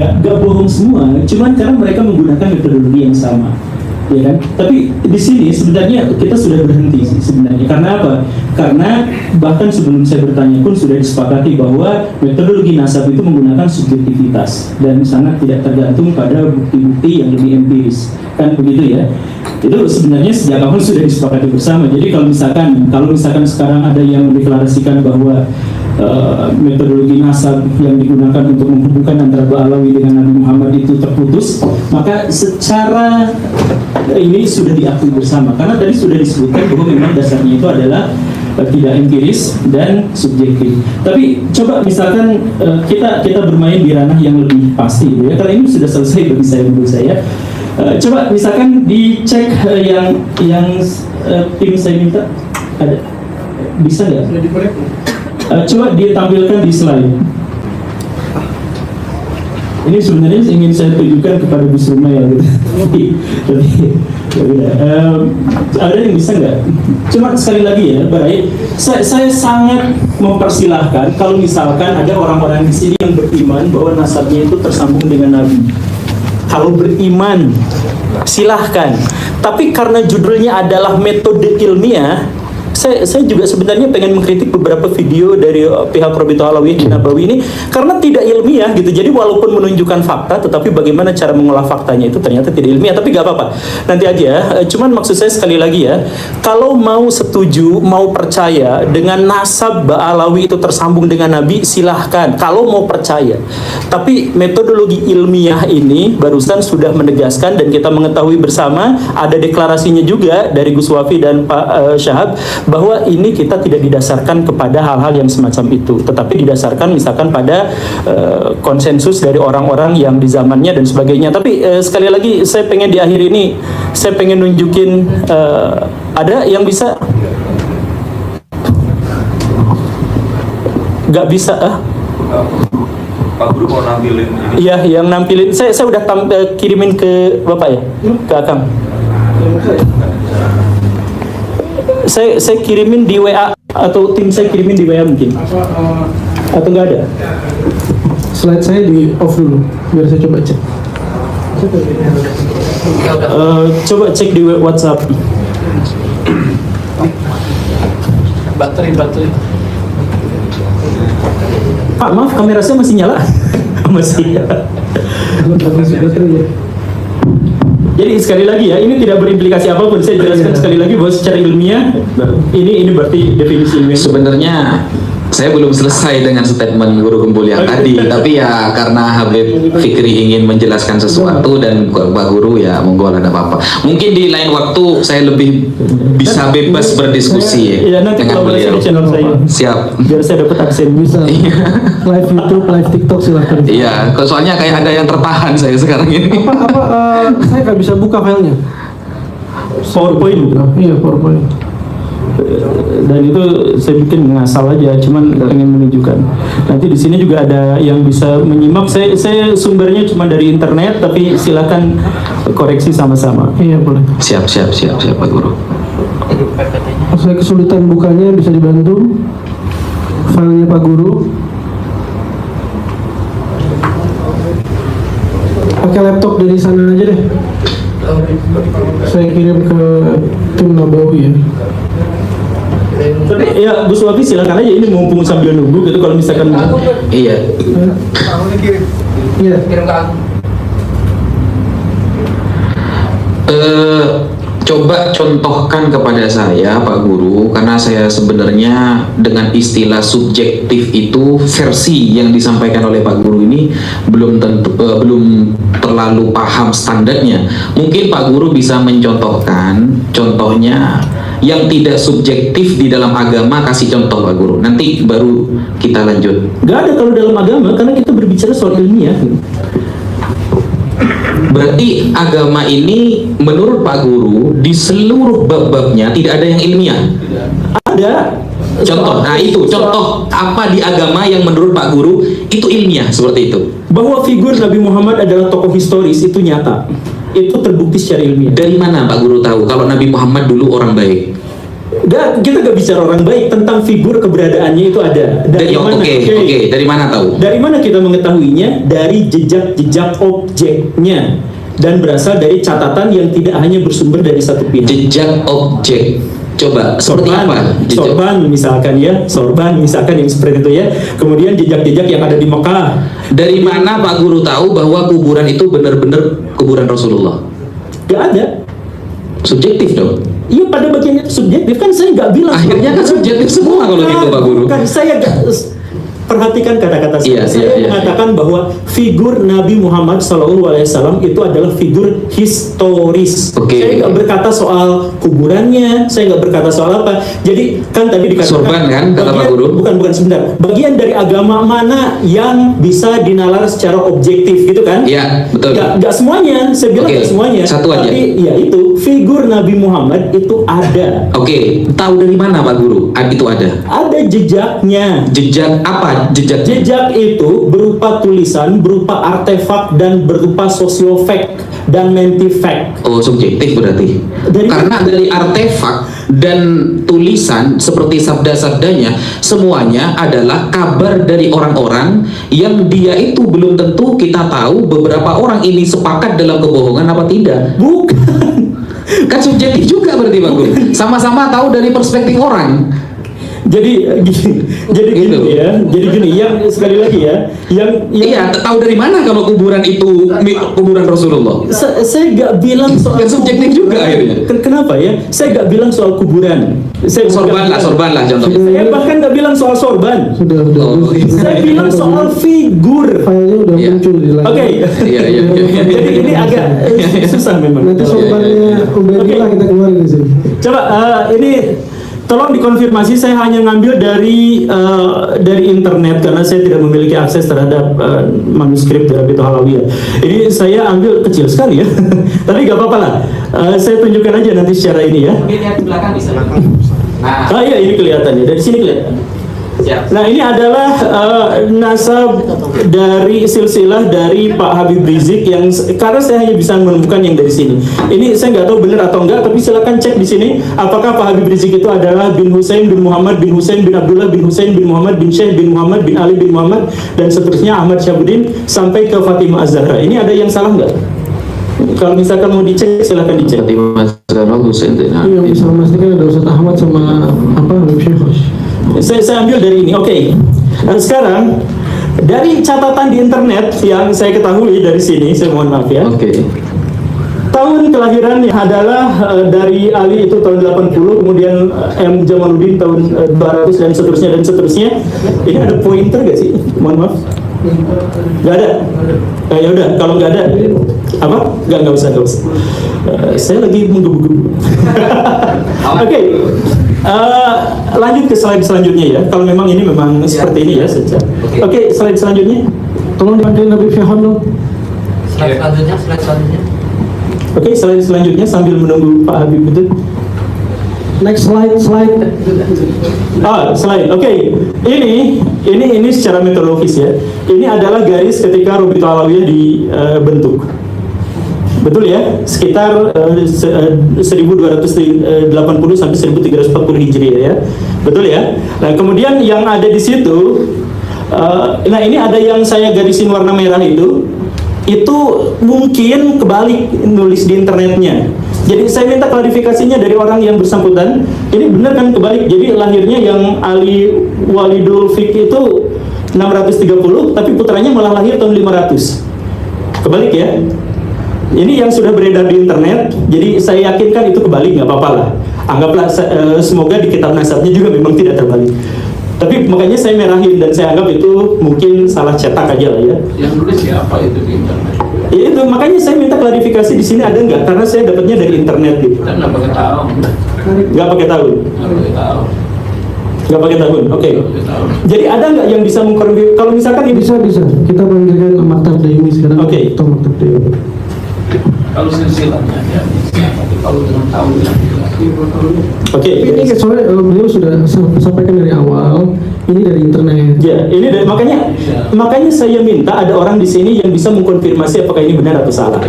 Gak bohong semua, cuman karena mereka menggunakan metodologi yang sama, ya kan? Tapi di sini sebenarnya kita sudah berhenti sih sebenarnya. Karena apa? Karena bahkan sebelum saya bertanya pun sudah disepakati bahwa metodologi nasab itu menggunakan subjektivitas dan sangat tidak tergantung pada bukti-bukti yang lebih empiris, kan begitu ya? Itu sebenarnya sejak awal sudah disepakati bersama. Jadi kalau misalkan sekarang ada yang mendeklarasikan bahwa metodologi nasab yang digunakan untuk menghubungkan antara Ba'alawi dengan Nabi Muhammad itu terputus, maka secara ini sudah diakui bersama karena tadi sudah disebutkan bahwa memang dasarnya itu adalah tidak empiris dan subjektif. Tapi coba misalkan kita bermain di ranah yang lebih pasti gitu ya, karena ini sudah selesai bagi saya menurut saya. Coba misalkan dicek yang tim saya minta ada, bisa nggak? Coba ditampilkan di slide. Ini sebenarnya ingin saya tunjukkan kepada Bu Sumail gitu. Tapi ada yang bisa nggak? Cuma sekali lagi ya, baik. Saya sangat mempersilahkan kalau misalkan ada orang-orang di sini yang beriman bahwa nasabnya itu tersambung dengan Nabi. Kalau beriman, silahkan. Tapi karena judulnya adalah metode ilmiah, saya juga sebenarnya pengen mengkritik beberapa video dari pihak Robito Alawi di Nabawi ini karena tidak ilmiah gitu. Jadi walaupun menunjukkan fakta, tetapi bagaimana cara mengolah faktanya itu ternyata tidak ilmiah. Tapi gak apa-apa, nanti aja. Cuman maksud saya sekali lagi ya, kalau mau setuju, mau percaya dengan nasab Ba'alawi itu tersambung dengan Nabi, silahkan. Kalau mau percaya. Tapi metodologi ilmiah ini barusan sudah menegaskan dan kita mengetahui bersama, ada deklarasinya juga dari Gus Wafi dan Pak Syahab, bahwa ini kita tidak didasarkan kepada hal-hal yang semacam itu, tetapi didasarkan misalkan pada konsensus dari orang-orang yang di zamannya dan sebagainya. Tapi sekali lagi saya pengen di akhir ini, saya pengen nunjukin ada yang bisa, nggak bisa Pak Guru mau nampilin ini. Iya, yang nampilin saya udah kirimin ke Bapak ya, ke Akang. Saya kirimin di WA atau tim saya kirimin di WA mungkin. Atau nggak ada? Slide saya di off dulu, biar saya coba cek. Coba cek di WhatsApp. Baterai. Pak, maaf kamera saya masih nyala. Masih. Jadi sekali lagi ya, ini tidak berimplikasi apapun. Saya jelaskan sekali lagi bahwa secara ilmiah ini berarti definisi ilmiah. Sebenarnya saya belum selesai dengan statement Guru Gembul yang tadi, tapi ya karena Habib Fikri ingin menjelaskan sesuatu dan Pak Guru ya monggo lah, ada apa-apa. Mungkin di lain waktu saya lebih bisa bebas berdiskusi Ya, nanti dengan kalau beliau. di channel saya. Siap. Biar saya dapat aksen Bisa live YouTube, live TikTok silahkan. Iya, soalnya kayak ada yang tertahan saya sekarang ini. Saya nggak bisa buka filenya. PowerPoint. Iya, PowerPoint. Dan itu saya bikin ngasal aja, cuman pengen menunjukkan. Nanti di sini juga ada yang bisa menyimak. Saya sumbernya cuma dari internet, tapi silakan koreksi sama-sama. Iya, boleh. Siap Pak Guru. Kalau saya kesulitan bukanya bisa dibantu. Filenya Pak Guru. Pakai laptop dari sana aja deh. Saya kirim ke tim Nabawi ya. Tapi ya Bu Suwafi silakan aja, ini mumpung sambil nunggu gitu, kalau misalkan Iya. Iya. Kirim ke aku. Coba contohkan kepada saya Pak Guru, karena saya sebenarnya dengan istilah subjektif itu versi yang disampaikan oleh Pak Guru ini belum terlalu paham standarnya. Mungkin Pak Guru bisa mencontohkan contohnya yang tidak subjektif di dalam agama, kasih contoh Pak Guru. Nanti baru kita lanjut. nggak ada kalau dalam agama, karena kita berbicara soal ilmiah. Berarti agama ini menurut Pak Guru di seluruh bab-babnya tidak ada yang ilmiah. Ada Contoh, nah itu contoh apa di agama yang menurut Pak Guru itu ilmiah seperti itu. bahwa figur Nabi Muhammad adalah tokoh historis, itu nyata, itu terbukti secara ilmiah. Dari mana Pak Guru tahu kalau Nabi Muhammad dulu orang baik? Kita gak bicara orang baik, tentang figur keberadaannya itu ada. Dari mana? Oke, dari mana tahu? Dari mana kita mengetahuinya? Dari jejak-jejak objeknya, dan berasal dari catatan yang tidak hanya bersumber dari satu pihak. Jejak objek. Coba seperti apa? Sorban misalkan yang seperti itu ya. Kemudian jejak-jejak yang ada di Mekah. Dari mana Pak Guru tahu bahwa kuburan itu benar-benar kuburan Rasulullah? Gak ada. Subjektif dong. Iya, pada bagiannya subjektif kan, saya nggak bilang. Akhirnya kan subjektif semua kalau gitu Pak Guru. Bukan, saya nggak. Perhatikan kata-kata saya. Saya mengatakan bahwa figur Nabi Muhammad SAW itu adalah figur historis. Saya nggak berkata soal kuburannya, saya nggak berkata soal apa. Jadi kan tadi dikatakan sorban kan kata Pak Guru? Bukan sebentar. Bagian dari agama mana yang bisa dinalar secara objektif gitu kan? Iya, betul. Nggak semuanya. Saya bilang nggak semuanya. Satu aja. Tapi ya itu figur Nabi Muhammad itu ada. Oke, tahu dari mana Pak Guru? Itu ada. Ada jejaknya. Jejak apa? Jejak itu berupa tulisan, berupa artefak, dan berupa sosiofak dan mentifak. Oh, subjektif berarti. Karena dari artefak dan tulisan seperti sabda-sabdanya semuanya adalah kabar dari orang-orang yang dia itu belum tentu kita tahu beberapa orang ini sepakat dalam kebohongan apa tidak. Bukan. Kan subjektif juga berarti Pak Guru. Sama-sama tahu dari perspektif orang. Jadi gini ya. Jadi gini, yang sekali lagi ya, yang iya, tahu dari mana kalau kuburan itu kuburan Rasulullah? Saya nggak bilang soal subjektif juga akhirnya. Kenapa ya? Saya nggak bilang soal kuburan. Sorban lah contohnya. Saya bahkan nggak bilang soal sorban. Sudah. Saya bilang soal figur. Filenya udah muncul di layar. Oke. Iya. Jadi ini agak susah memang. Nanti sorbannya Ubaidillah kita keluarin di sini. Coba ini tolong dikonfirmasi, saya hanya ngambil dari internet karena saya tidak memiliki akses terhadap manuskrip dari Baitul Halawiyah. Ini saya ambil kecil sekali ya, tapi gak apa-apa lah. Saya tunjukkan aja nanti secara ini ya. Mungkin lihat di belakang bisa. Iya, ini kelihatan ya, dari sini kelihatan. Nah ini adalah nasab dari silsilah dari Pak Habib Rizik yang karena saya hanya bisa menemukan yang dari sini. Ini saya nggak tahu benar atau enggak, tapi silakan cek di sini apakah Pak Habib Rizik itu adalah bin Husain bin Muhammad bin Husain bin Abdullah bin Husain bin Muhammad bin Syekh bin Muhammad bin Ali bin Muhammad dan seterusnya Ahmad Syahbudin sampai ke Fatimah Az-Zahra. Ini ada yang salah nggak? Kalau misalkan mau dicek silakan dicek. Fatimah Az-Zahra Husain Zainal. Yang bisa memastikan ada Ustaz Ahmad sama apa Habib Syekh. Saya ambil dari ini. Oke. Nah, sekarang dari catatan di internet yang saya ketahui dari sini, saya mohon maaf ya. Oke. Tahun kelahirannya adalah dari Ali itu tahun 80, kemudian M Jamaluddin tahun 200 dan seterusnya. Ini ada pointer gak sih? Mohon maaf. Gak ada. Ya udah, kalau nggak ada apa? Nggak usah. Saya lagi menggebu-gebu. Oke. Lanjut ke slide selanjutnya ya. Kalau memang ini memang seperti ini ya saja. Oke, slide selanjutnya. Tolong dibantuin Habib Syekh dong. Slide selanjutnya. Oke, slide selanjutnya sambil menunggu Pak Habib itu. Next slide. Slide. Oke. Ini secara metodologis ya. Ini adalah garis ketika Rabi'ah Alawiyah dibentuk. Betul ya? Sekitar 1280 sampai 1340 Hijriah ya. Betul ya? Nah, kemudian yang ada di situ nah ini ada yang saya garisin warna merah itu mungkin kebalik nulis di internetnya. Jadi saya minta klarifikasinya dari orang yang bersangkutan. Ini benar kan kebalik? Jadi lahirnya yang Ali Walidul Fiqh itu 630, tapi putranya malah lahir tahun 500. Kebalik ya? Ini yang sudah beredar di internet. Jadi saya yakinkan itu kebalik, nggak apa-apa lah. Anggaplah semoga di kitab nasabnya juga memang tidak terbalik. Tapi makanya saya merahin dan saya anggap itu mungkin salah cetak aja lah ya. Yang nulis siapa itu di internet? Ya itu makanya saya minta klarifikasi di sini ada nggak? Karena saya dapatnya dari internet gitu. Kita nggak pakai tahun. Nggak pakai tahun. Nggak pakai tahun. Oke. Jadi ada nggak yang bisa mengkonfirmasi? Kalau misalkan ini Bisa. Kita panggilkan Maktab Daimi sekarang. Oke. Atau Maktab Daimi. Kalau silsilahnya ya, tapi kalau dengan tahun Oke. Ini soalnya beliau sudah sampaikan dari awal. Ini dari internet. Ya, ini makanya saya minta ada orang di sini yang bisa mengkonfirmasi apakah ini benar atau salah.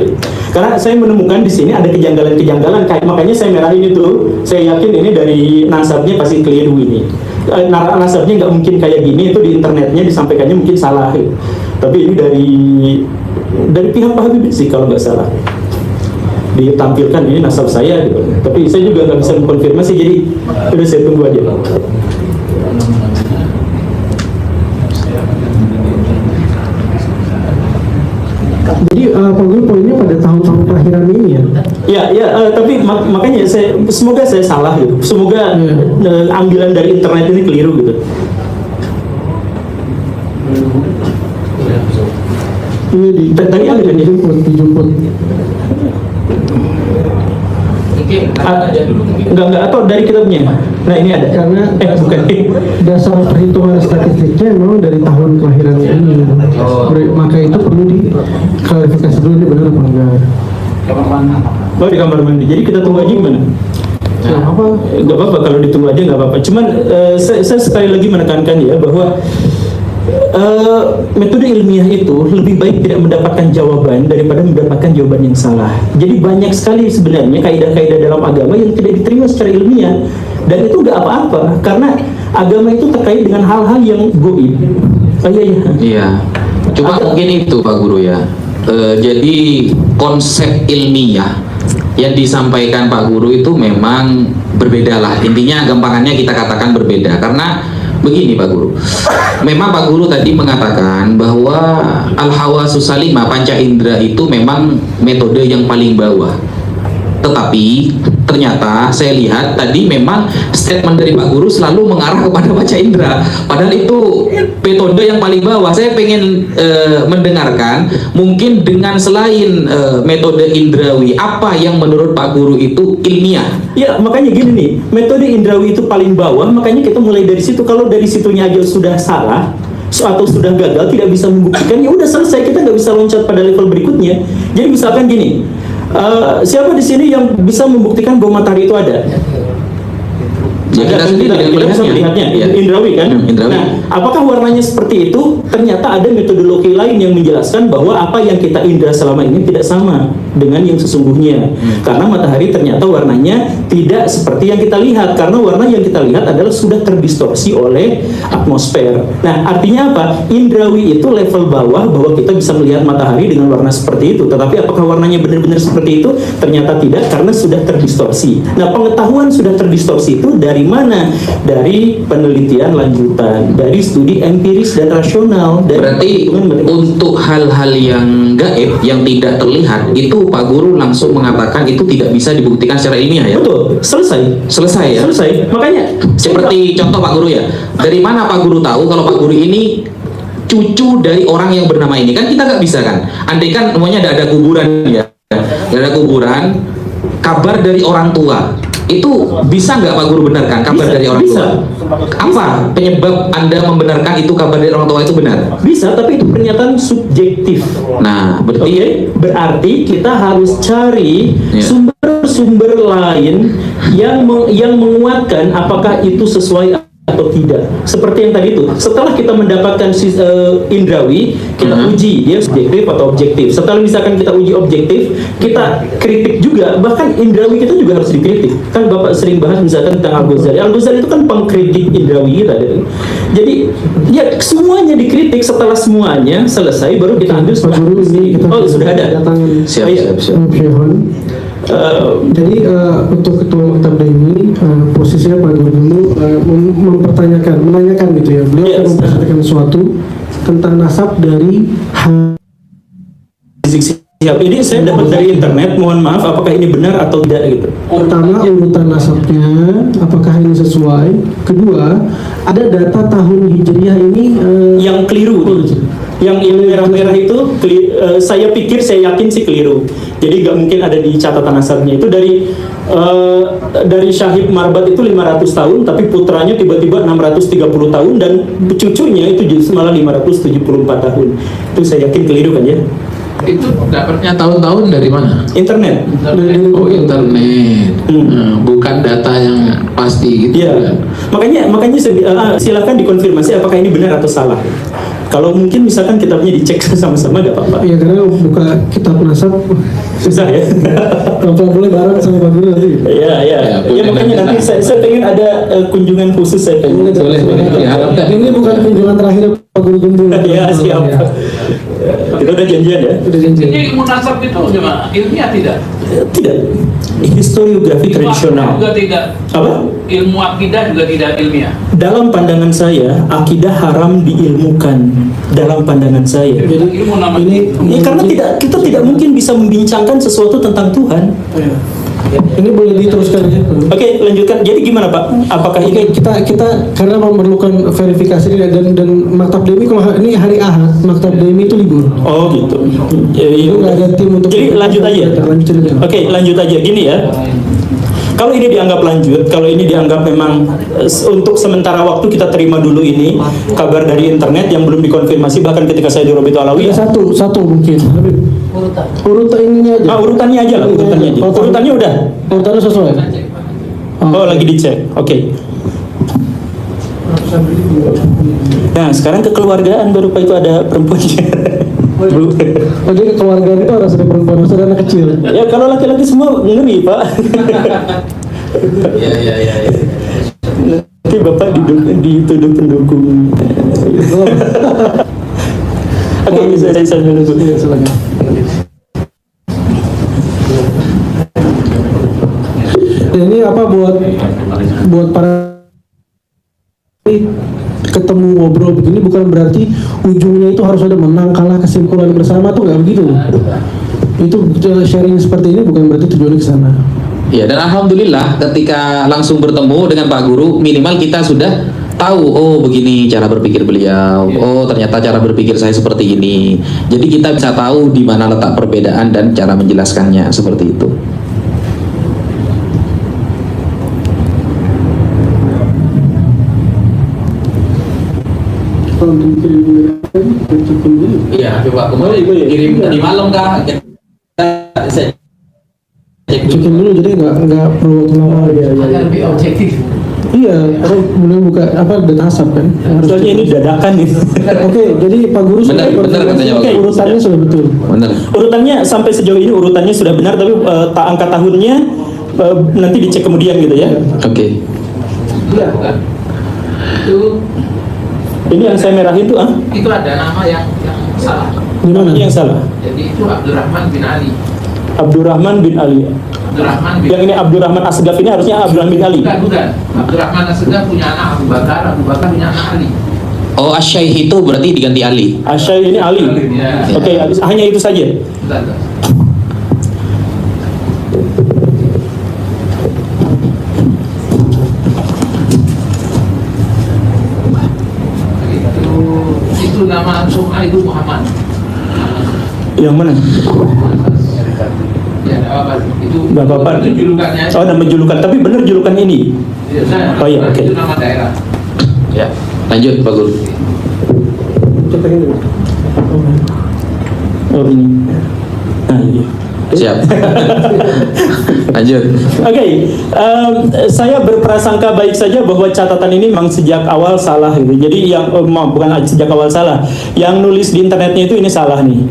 Karena saya menemukan di sini ada kejanggalan-kejanggalan, makanya saya merahin itu. Saya yakin ini dari nasabnya pasti keliru ini. Nasabnya nggak mungkin kayak gini, itu di internetnya disampaikannya mungkin salah. Tapi ini dari pihak Pak Habib sih kalau nggak salah. Ditampilkan ini nasab saya gitu. Tapi saya juga nggak bisa mengkonfirmasi, jadi udah saya tunggu aja. Jadi Pak Guru poinnya pada tahun-tahun kelahiran ini ya. Tapi makanya semoga saya salah gitu. Semoga ambilan dari internet ini keliru gitu. Ini Tadi ada kan ya? dijemput. mungkin aja dulu mungkin. Enggak atau dari kitabnya. Nah, ini ada. Karena Bukan. dasar perhitungan statistiknya memang dari tahun kelahirannya ini. Maka itu perlu diklarifikasi dulu ini benar apa enggak. Kamar mana? Oh, di kamar mandi. Jadi kita tunggu aja gimana? Nah, apa? Nggak apa-apa kalau ditunggu aja nggak apa-apa. Cuman saya sekali lagi menekankan ya bahwa metode ilmiah itu lebih baik tidak mendapatkan jawaban daripada mendapatkan jawaban yang salah. Jadi banyak sekali sebenarnya kaidah-kaidah dalam agama yang tidak diterima secara ilmiah, dan itu nggak apa-apa karena agama itu terkait dengan hal-hal yang goib. Iya. Cuma mungkin itu Pak Guru ya. Jadi konsep ilmiah yang disampaikan Pak Guru itu memang berbeda lah. Intinya gampangannya kita katakan berbeda karena begini Pak Guru. Memang Pak Guru tadi mengatakan bahwa al-hawasus salimah, panca indera itu memang metode yang paling bawah. Tetapi ternyata saya lihat tadi memang statement dari Pak Guru selalu mengarah kepada panca indera. Padahal itu metode yang paling bawah. Saya pengen mendengarkan mungkin dengan selain metode indrawi, apa yang menurut Pak Guru itu ilmiah? Ya, makanya gini nih, metode indrawi itu paling bawah, makanya kita mulai dari situ. Kalau dari situnya aja sudah salah atau sudah gagal, tidak bisa membuktikan, ya udah selesai, kita nggak bisa loncat pada level berikutnya. Jadi misalkan gini, siapa di sini yang bisa membuktikan bahwa matahari itu ada? Ya Ya, kita Kan sendiri yang kita bisa melihatnya. melihatnya, Ya. indrawi kan? Indrawi. Nah, apakah warnanya seperti itu? Ternyata ada metodologi lain yang menjelaskan bahwa apa yang kita indra selama ini tidak sama dengan yang sesungguhnya. Karena matahari ternyata warnanya tidak seperti yang kita lihat, karena warna yang kita lihat adalah sudah terdistorsi oleh atmosfer. Nah, artinya apa? Indrawi itu level bawah bahwa kita bisa melihat matahari dengan warna seperti itu. Tetapi apakah warnanya benar-benar seperti itu? Ternyata tidak, karena sudah terdistorsi. Nah, pengetahuan sudah terdistorsi itu dari mana? Dari penelitian lanjutan, dari studi empiris dan rasional. Dari Berarti perhitungan matematika. untuk hal-hal yang gaib, yang tidak terlihat, itu Pak Guru langsung mengatakan itu tidak bisa dibuktikan secara ilmiah ya? Betul, selesai. Selesai ya? Selesai. Makanya Seperti contoh Pak Guru ya, dari mana Pak Guru tahu kalau Pak Guru ini cucu dari orang yang bernama ini? Kan kita nggak bisa kan? Andai kan namanya ada kuburan ya, ada kuburan, kabar dari orang tua, itu bisa nggak Pak Guru benarkan kabar Bisa, dari orang bisa. tua? Apa penyebab Anda membenarkan itu kabar dari orang tua itu benar? bisa, tapi itu pernyataan subjektif. Nah, Oke, berarti berarti kita harus cari Ya. sumber-sumber lain yang menguatkan apakah itu sesuai atau tidak. Seperti yang tadi itu, setelah kita mendapatkan indrawi, kita uji dia subjektif atau objektif. Setelah misalkan kita uji objektif, kita kritik juga. Bahkan indrawi kita juga harus dikritik. Kan Bapak sering bahas misalkan tentang Al-Ghazali. Al-Ghazali itu kan pengkritik indrawi kita. Jadi ya semuanya dikritik. Setelah semuanya selesai, baru kita ambil Pak Guru, ini kita Oh, sudah ada. datangan siap, Oh, iya. siap, siap. Syehon. Jadi untuk ketua Maktab Daimi, posisinya Pak Guru dulu menanyakan gitu ya. Beliau akan Yes. memperhatikan sesuatu tentang nasab dari Rizik Sihab ini saya dapat dari internet, mohon maaf apakah ini benar atau tidak gitu. pertama urutan nasabnya, apakah ini sesuai? Kedua, ada data tahun Hijriah ini Yang keliru nih. Yang ini merah-merah itu saya pikir, saya yakin sih keliru. Jadi nggak mungkin ada di catatan nasabnya. Itu dari Syahib Marbat itu 500 tahun, tapi putranya tiba-tiba 630 tahun dan cucunya itu justru malah 574 tahun. Itu saya yakin keliru kan ya. Itu dapatnya tahun-tahun dari mana? Internet. Oh, internet. Bukan data yang pasti gitu. Iya. Makanya silakan dikonfirmasi apakah ini benar atau salah. Kalau mungkin misalkan kitabnya dicek sama-sama nggak apa-apa. ya karena buka kitab nasab Susah ya. kalau boleh bareng sama Pak Guru nanti. Iya, iya. Ya, Ya, boleh makanya nanti saya pengen ada kunjungan khusus saya pengen. Boleh. Diharapkan. Ini bukan kunjungan terakhir Pak Guru Gembul. Iya, siap. Kita udah janjian ya. Udah janji. Jadi munasab itu gimana? Ilmiah tidak? Tidak. Historiografi tradisional. Juga tidak. Apa? Ilmu akidah juga tidak ilmiah. Dalam pandangan saya, akidah haram diilmukan. Dalam pandangan saya. Jadi Ilmu nama ini Ya, karena kita tidak mungkin bisa membincangkan sesuatu tentang Tuhan. ini boleh diteruskan ya. Oke, lanjutkan. Jadi gimana Pak? Apakah Oke, ini kita karena memerlukan verifikasi dan Maktab Daimi kalau ini hari Ahad, Maktab Daimi itu libur. Oh gitu. Ya, Itu ya. nggak ada tim untuk. Jadi lanjut aja. Lanjutin aja. Oke, lanjut aja gini ya. Kalau ini dianggap lanjut, kalau ini dianggap memang untuk sementara waktu kita terima dulu ini kabar dari internet yang belum dikonfirmasi, bahkan ketika saya di Robitul Alawi. Ada satu mungkin. Urutan ininya aja. Urutannya aja lah, urutannya aja. Urutannya udah. Urutannya sesuai. Oh, lagi dicek. Oke. Nah, sekarang kekeluargaan baru Pak itu ada perempuannya. Oh, jadi keluarga itu harus ada perempuan, harus ada anak kecil. Ya kalau laki-laki semua ngeri Pak. Iya. Nanti Bapak dituduh pendukung. Oke, saya dulu. Iya, silakan. Ini apa buat para ketemu ngobrol begini bukan berarti ujungnya itu harus ada menang kalah kesimpulan bersama tuh nggak begitu. Itu sharing seperti ini bukan berarti tujuannya ke sana. Ya, dan alhamdulillah ketika langsung bertemu dengan Pak Guru, minimal kita sudah tahu, oh begini cara berpikir beliau, oh ternyata cara berpikir saya seperti ini. Jadi kita bisa tahu di mana letak perbedaan dan cara menjelaskannya seperti itu. Iya, coba kemarin kirim tadi malam kah? Cekin dulu jadi nggak perlu waktu lama. Agar lebih objektif. Iya, belum buka data asap kan? Harus Soalnya ini dadakan nih. Oke, jadi Pak Guru Benar, sudah benar katanya, Pak Guru. urutannya sudah betul. Bener. Urutannya sampai sejauh ini urutannya sudah benar, tapi angka tahunnya nanti dicek kemudian gitu ya. Oke. Iya, bukan. Itu Ini yang saya merahin tuh itu ada nama yang salah. Gimana? yang salah. Jadi itu Abdurrahman bin Ali. Abdurrahman bin Ali. Abdurrahman bin Yang ini Abdurrahman Asgaf ini harusnya Abdurrahman bin Ali. Bukan. Abdurrahman Asgaf punya anak Abu Bakar, Abu Bakar punya anak Ali. Oh, Asyaih itu berarti diganti Ali. Asyai ini Ali. Ya. Oke, hanya itu saja. Bentar. Itu nama Sum'ah itu Muhammad. Yang mana? Ya, nggak apa-apa. Itu Nggak apa-apa. itu julukannya. Oh, nama julukan, tapi benar julukan ini. Ya, saya- Oh, iya, oke. Itu nama daerah. Ya. Lanjut Pak Guru. Cepetin dulu. Oh, ini. Nah, ini. Siap. Lanjut. Oke, saya berprasangka baik saja bahwa catatan ini memang sejak awal salah gitu. Jadi yang bukan sejak awal salah, yang nulis di internetnya itu ini salah nih.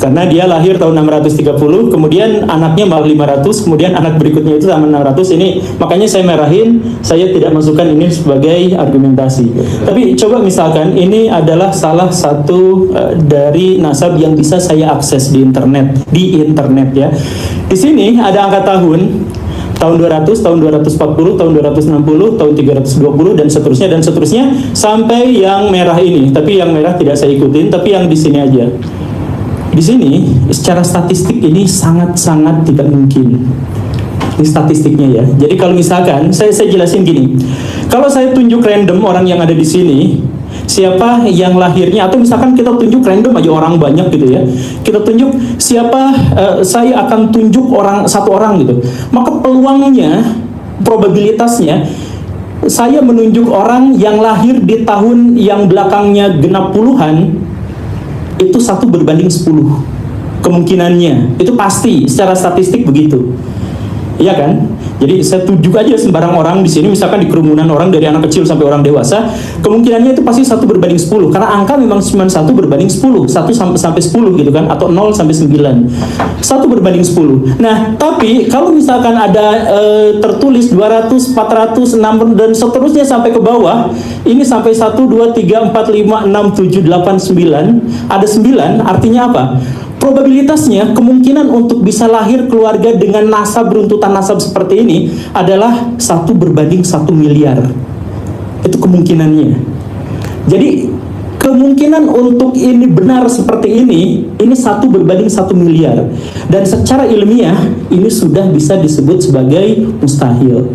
Karena dia lahir tahun 630, kemudian anaknya malah 500, kemudian anak berikutnya itu sama 600. Ini makanya saya merahin, saya tidak masukkan ini sebagai argumentasi. Tapi coba misalkan ini adalah salah satu dari nasab yang bisa saya akses di internet ya. Di sini ada angka tahun 200, tahun 240, tahun 260, tahun 320 dan seterusnya sampai yang merah ini. Tapi yang merah tidak saya ikutin, tapi yang di sini aja. Di sini secara statistik ini sangat-sangat tidak mungkin. Ini statistiknya ya. Jadi kalau misalkan saya jelasin gini. Kalau saya tunjuk random orang yang ada di sini, siapa yang lahirnya, atau misalkan kita tunjuk random aja orang banyak gitu ya. Kita tunjuk siapa, saya akan tunjuk satu orang gitu. Maka peluangnya, probabilitasnya, saya menunjuk orang yang lahir di tahun yang belakangnya genap puluhan, itu 1/10 kemungkinannya. Itu pasti secara statistik begitu. Iya kan? Jadi saya tunjuk aja sembarang orang di sini, misalkan di kerumunan orang dari anak kecil sampai orang dewasa, kemungkinannya itu pasti 1/10 karena angka memang cuma 1/10, 1 sampai 10 gitu kan, atau 0 sampai 9. 1/10. Nah, tapi kalau misalkan ada tertulis 200, 400, 6 dan seterusnya sampai ke bawah, ini sampai 1 2 3 4 5 6 7 8 9, ada 9, artinya apa? Probabilitasnya, kemungkinan untuk bisa lahir keluarga dengan nasab, runtutan nasab seperti ini adalah 1/1 miliar. Itu kemungkinannya. Jadi kemungkinan untuk ini benar seperti ini 1/1 miliar. Dan secara ilmiah ini sudah bisa disebut sebagai mustahil.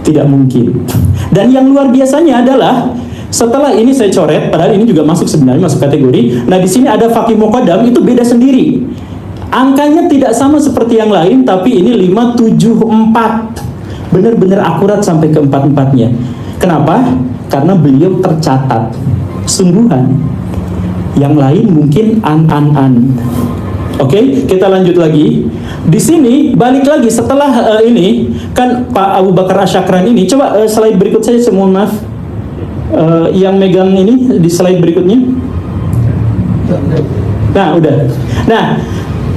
Tidak mungkin. Dan yang luar biasanya adalah setelah ini saya coret, padahal ini juga sebenarnya masuk kategori. Nah, di sini ada Faqih Muqaddam, itu beda sendiri. Angkanya tidak sama seperti yang lain, tapi ini 574. Benar-benar akurat sampai ke 4-4-nya. Kenapa? Karena beliau tercatat sungguhan. Yang lain mungkin an. Oke, kita lanjut lagi. Di sini balik lagi setelah ini kan Pak Abu Bakar Asyakran ini. Coba slide berikut saya, mohon maaf. Yang megang ini di slide berikutnya. Nah, udah. Nah,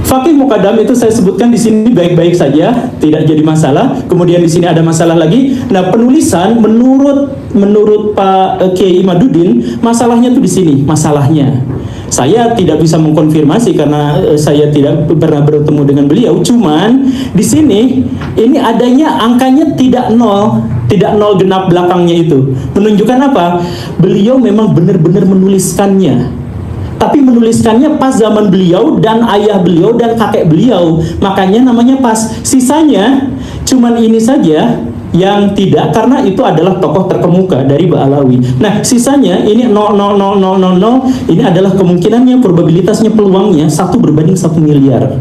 Faqih Muqaddam itu saya sebutkan di sini baik-baik saja, tidak jadi masalah. Kemudian di sini ada masalah lagi. Nah, penulisan menurut Pak Kiai Imaduddin, masalahnya tuh di sini, masalahnya. Saya tidak bisa mengkonfirmasi karena saya tidak pernah bertemu dengan beliau. Cuman di sini ini adanya angkanya tidak nol genap belakangnya itu. Menunjukkan apa? Beliau memang benar-benar menuliskannya. Tapi menuliskannya pas zaman beliau dan ayah beliau dan kakek beliau. Makanya namanya pas. Sisanya cuman ini saja yang tidak, karena itu adalah tokoh terkemuka dari Ba'alawi. Nah, sisanya ini 0,000000, ini adalah kemungkinannya, probabilitasnya, peluangnya 1/1 miliar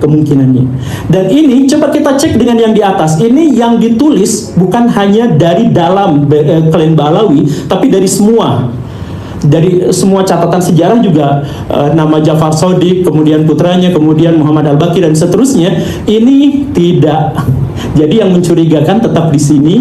kemungkinannya. Dan ini coba kita cek dengan yang di atas. Ini yang ditulis bukan hanya dari dalam klan Ba'alawi, tapi dari semua. dari semua catatan sejarah juga nama Ja'far Shadiq, kemudian putranya, kemudian Muhammad Al-Baqir dan seterusnya, ini tidak. Jadi yang mencurigakan tetap di sini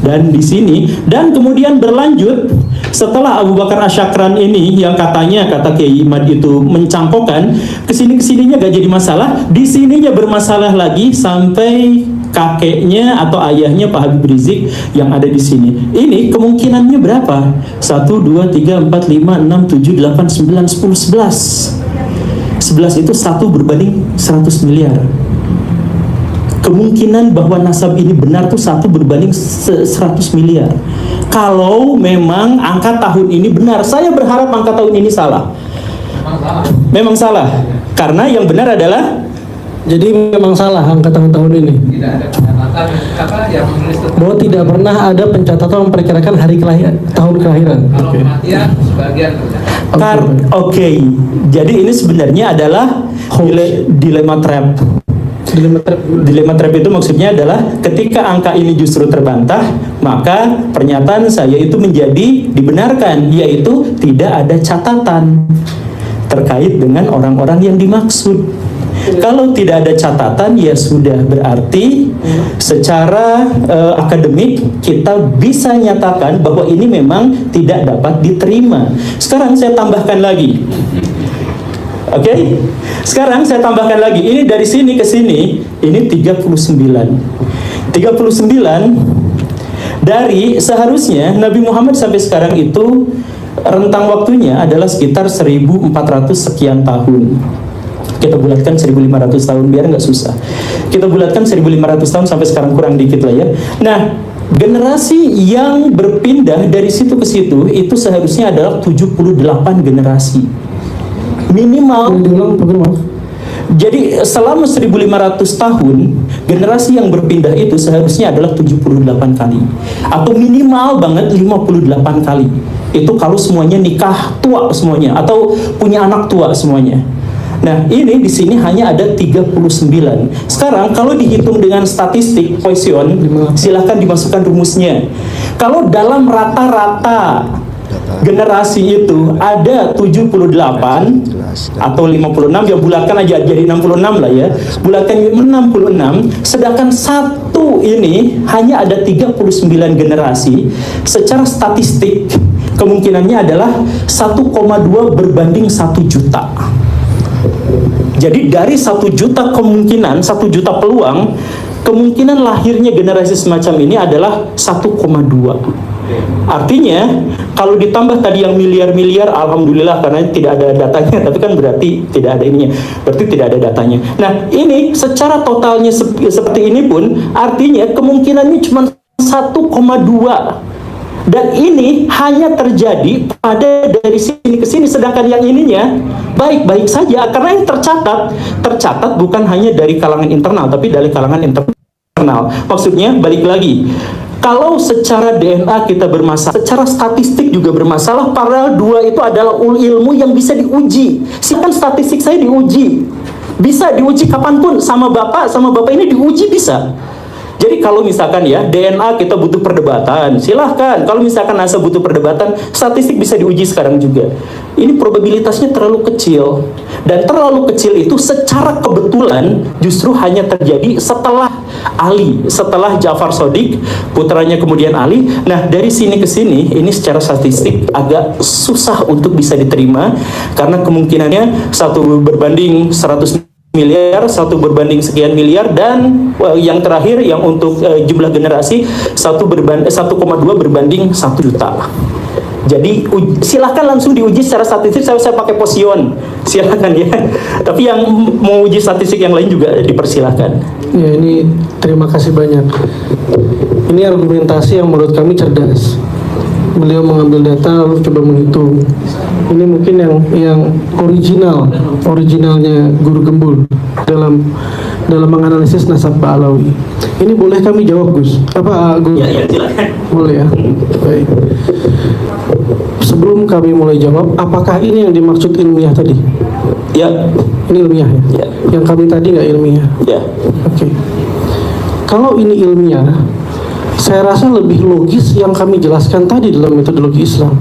dan di sini, dan kemudian berlanjut setelah Abu Bakar Asyakran ini yang katanya kata Kiai Imad itu mencangkokkan kesininya gak jadi masalah, di sininya bermasalah lagi sampai kakeknya atau ayahnya Pak Habib Rizik yang ada di sini. Ini kemungkinannya berapa? 1, 2, 3, 4, 5, 6, 7, 8, 9, 10, 11. 11 itu 1 berbanding 100 miliar. Kemungkinan bahwa nasab ini benar tuh 1 berbanding 100 miliar. Kalau memang angka tahun ini benar, saya berharap angka tahun ini salah. Memang salah. Karena yang benar adalah, Jadi memang salah angka tahun-tahun ini. Tidak ada pengamatan apa yang menulis tentang Bahwa tidak pernah ada pencatatan memperkirakan hari kelahiran, tahun kelahiran. kalau kematian sebagian tercatat. Oke. Jadi ini sebenarnya adalah dilema trap. Dilema trap itu maksudnya adalah ketika angka ini justru terbantah, maka pernyataan saya itu menjadi dibenarkan, yaitu tidak ada catatan terkait dengan orang-orang yang dimaksud. Kalau tidak ada catatan, ya sudah, berarti secara akademik kita bisa nyatakan bahwa ini memang tidak dapat diterima. Sekarang saya tambahkan lagi. Oke? Sekarang saya tambahkan lagi. Ini dari sini ke sini, ini 39. 39 dari seharusnya Nabi Muhammad sampai sekarang itu rentang waktunya adalah sekitar 1400 sekian tahun. Kita bulatkan 1500 tahun biar nggak susah. Kita bulatkan 1500 tahun sampai sekarang kurang dikit lah ya. Nah, generasi yang berpindah dari situ ke situ itu seharusnya adalah 78 generasi. Minimal. Jadi selama 1500 tahun, generasi yang berpindah itu seharusnya adalah 78 kali. Atau minimal banget 58 kali. Itu kalau semuanya nikah tua semuanya, atau punya anak tua semuanya. Nah, ini di sini hanya ada 39. Sekarang kalau dihitung dengan statistik Poisson, silahkan dimasukkan rumusnya. Kalau dalam rata-rata generasi itu ada 78 atau 56, ya bulatkan aja jadi 66 lah ya. Bulatkan 66, sedangkan satu ini hanya ada 39 generasi. Secara statistik kemungkinannya adalah 1,2 berbanding 1 juta. Jadi dari 1 juta kemungkinan, 1 juta peluang, kemungkinan lahirnya generasi semacam ini adalah 1,2. Artinya kalau ditambah tadi yang miliar-miliar, alhamdulillah karena tidak ada datanya, tapi kan berarti tidak ada ininya, berarti tidak ada datanya. Nah, ini secara totalnya seperti ini pun artinya kemungkinannya cuma 1,2. Dan ini hanya terjadi pada dari sini ke sini, sedangkan yang ininya baik-baik saja, karena yang tercatat bukan hanya dari kalangan internal, tapi dari kalangan internal. Maksudnya, balik lagi, kalau secara DNA kita bermasalah, secara statistik juga bermasalah, padahal dua itu adalah ilmu yang bisa diuji. Silakan statistik saya diuji, bisa diuji kapanpun, sama bapak ini diuji bisa. Jadi kalau misalkan ya DNA kita butuh perdebatan, silahkan. Kalau misalkan NASA butuh perdebatan, statistik bisa diuji sekarang juga. Ini probabilitasnya terlalu kecil. Dan terlalu kecil itu secara kebetulan justru hanya terjadi setelah Ali, setelah Ja'far Shadiq, putranya kemudian Ali. Nah, dari sini ke sini, ini secara statistik agak susah untuk bisa diterima, karena kemungkinannya 1 berbanding 100 miliar, 1 berbanding sekian miliar, dan yang terakhir yang untuk jumlah generasi 1,2 berbanding 1 juta. Jadi silahkan langsung diuji secara statistik, saya pakai Poisson, silahkan ya. Tapi yang mau uji statistik yang lain juga dipersilahkan. Ya, ini terima kasih banyak. Ini argumentasi yang menurut kami cerdas. Beliau mengambil data lalu coba menghitung. Ini mungkin yang originalnya Guru Gembul dalam menganalisis nasab Pak Alawi. Ini boleh kami jawab, Gus? Apa, Gus? Ya, silakan. Boleh ya. Baik. Sebelum kami mulai jawab, apakah ini yang dimaksud ilmiah tadi? Ya. Ini ilmiah ya? Ya. Yang kami tadi nggak ilmiah? Ya. Oke. Kalau ini ilmiah, Saya rasa lebih logis yang kami jelaskan tadi dalam metodologi Islam.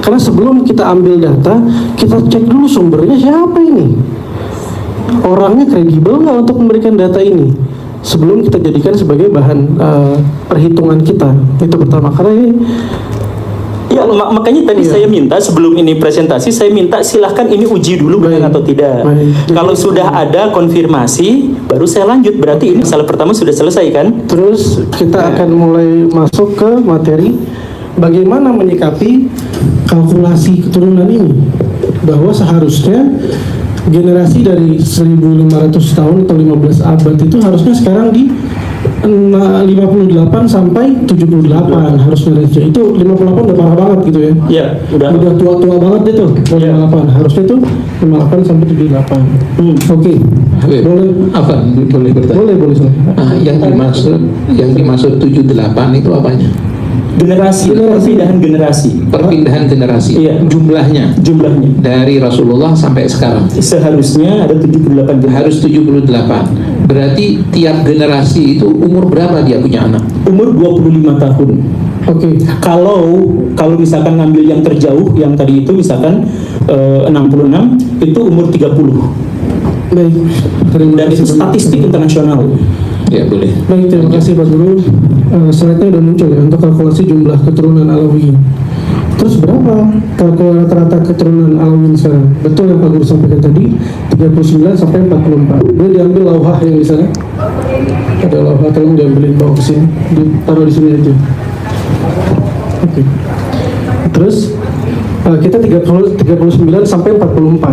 Karena sebelum kita ambil data, kita cek dulu sumbernya siapa ini. Orangnya kredibel nggak untuk memberikan data ini sebelum kita jadikan sebagai bahan perhitungan kita. Itu pertama. Karena ini Ya, makanya tadi saya minta sebelum ini presentasi, saya minta silahkan ini uji dulu benar atau tidak. Kalau sudah ada konfirmasi, baru saya lanjut. Berarti ini masalah pertama sudah selesai kan? terus kita akan mulai masuk ke materi bagaimana menyikapi kalkulasi keturunan ini. Bahwa seharusnya generasi dari 1500 tahun atau 15 abad itu harusnya sekarang di 58 sampai 78 harusnya range. Itu 58 udah parah banget gitu ya. Ya, udah tua-tua banget itu. 58 harusnya itu 58 sampai 78. Oke. Boleh Apa boleh bertanya? boleh Sob. Yang dimaksud 78 itu apanya? generasi, Perpindahan generasi. Iya. Jumlahnya dari Rasulullah sampai sekarang seharusnya ada 78 harus 78. Berarti tiap generasi itu umur berapa dia punya anak? umur 25 tahun. Oke. Kalau misalkan ngambil yang terjauh yang tadi itu misalkan 66 itu umur 30. Baik. Terima Dan itu kasih. statistik internasional. Ya boleh. Baik, terima kasih Pak Guru. Slide-nya udah muncul ya untuk kalkulasi jumlah keturunan Alawi. Terus berapa kalkulasi rata-rata keturunan Alawi sekarang? Betul yang Pak Guru sampaikan tadi, 39 sampai 44. Boleh diambil lauhah yang di sana? Ada lauhah, tolong diambilin bawa ke sini. Ditaruh di sini aja. Oke. Terus kita 39 sampai 44.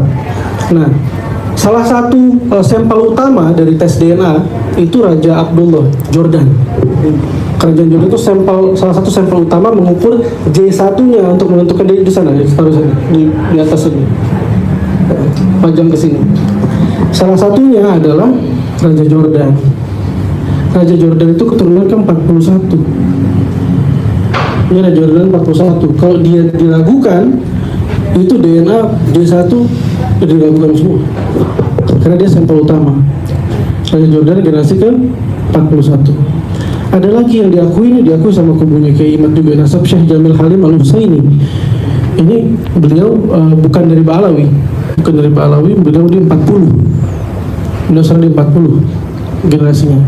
Nah, salah satu sampel utama dari tes DNA itu Raja Abdullah Jordan. Kerajaan Jordan itu salah satu sampel utama mengukur J1-nya untuk menentukan di sana, taruh sana, di atas ini. Pajang ke sini. Salah satunya adalah Raja Jordan. Raja Jordan itu keturunan ke-41. Ini Raja Jordan 41. Kalau dia diragukan, itu DNA J1 diragukan semua. Karena dia sampel utama. Raja Jordan generasi ke-41. Ada lagi yang diakui sama kubunya Kiai Imad juga, nasab Syekh Jamil Halim Al-Husaini. Ini beliau bukan dari Ba'alawi. Beliau di 40. Beliau sekarang di 40 generasinya.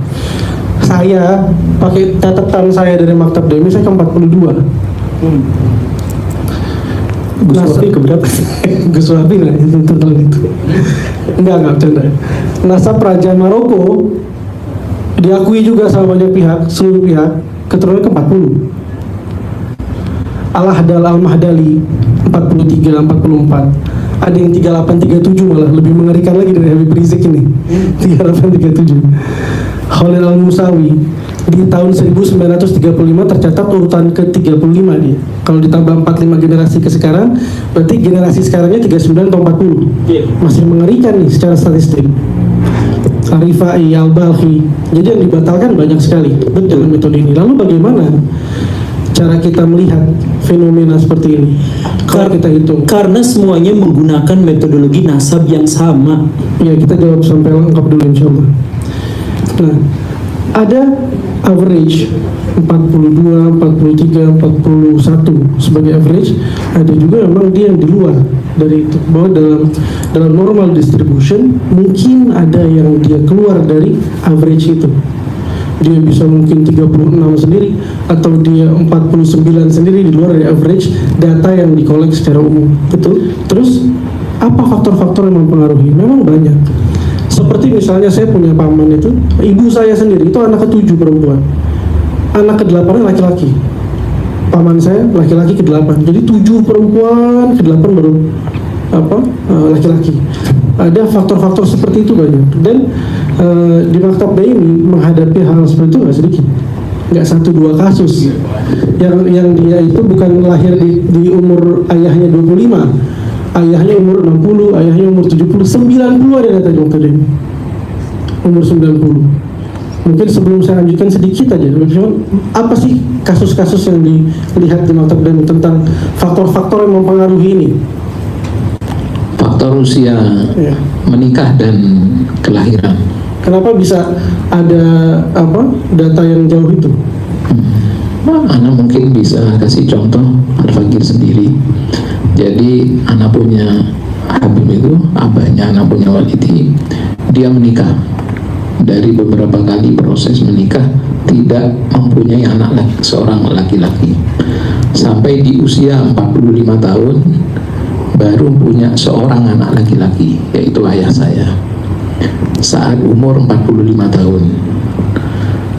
Saya pakai catatan saya dari Maktab Demi, saya ke-42. Gus Wafi keberapa? Gus Wafi lah itu tentang itu. Enggak bercanda. Nasab Raja Maroko diakui juga sama banyak pihak, seluruh pihak, keturunan ke-40. Al-Ahdal Al-Mahdali 43, 44. Ada yang 38, 37 malah lebih mengerikan lagi dari Habib Rizik ini. 38, 37. Khalil Al-Musawi di tahun 1935 tercatat urutan ke-35 dia. Kalau ditambah 45 generasi ke sekarang, berarti generasi sekarangnya 39 atau 40. Masih mengerikan nih secara statistik. Arifai, Al-Balhi. Jadi yang dibatalkan banyak sekali dengan metode ini. Lalu bagaimana cara kita melihat fenomena seperti ini? Kalau kita hitung, Karena semuanya menggunakan metodologi nasab yang sama. ya kita jawab sampai lengkap dulu insyaallah. Nah, ada average 42, 43, 41 sebagai average. Ada juga memang dia yang di luar dari itu. Bahwa dalam normal distribution mungkin ada yang dia keluar dari average itu. Dia bisa mungkin 36 sendiri atau dia 49 sendiri di luar dari average data yang dikolek secara umum. Betul. Terus apa faktor-faktor yang mempengaruhi? Memang banyak. Seperti misalnya saya punya paman itu, ibu saya sendiri itu anak ke-7 perempuan, anak ke-8 laki-laki. Paman saya laki-laki ke-8, jadi 7 perempuan, ke-8 baru laki-laki. Ada faktor-faktor seperti itu banyak. Dan di Maktab Daimi menghadapi hal seperti itu nggak sedikit, nggak 1-2 kasus. Yang dia itu bukan lahir di umur ayahnya 25. Ayahnya umur 60, ayahnya umur 70, 90 ada data dokter ini. Umur 90. Mungkin sebelum saya lanjutkan sedikit aja, apa sih kasus-kasus yang dilihat di Maktab Daimi tentang faktor-faktor yang mempengaruhi ini? Faktor usia Ya. menikah dan kelahiran. Kenapa bisa ada data yang jauh itu? Ana mungkin bisa kasih contoh Al-Fakir sendiri. Jadi anak punya Habib itu, abahnya anak punya Walidi, dia menikah. Dari beberapa kali proses menikah tidak mempunyai anak seorang laki-laki. Sampai di usia 45 tahun baru punya seorang anak laki-laki, yaitu ayah saya. Saat umur 45 tahun.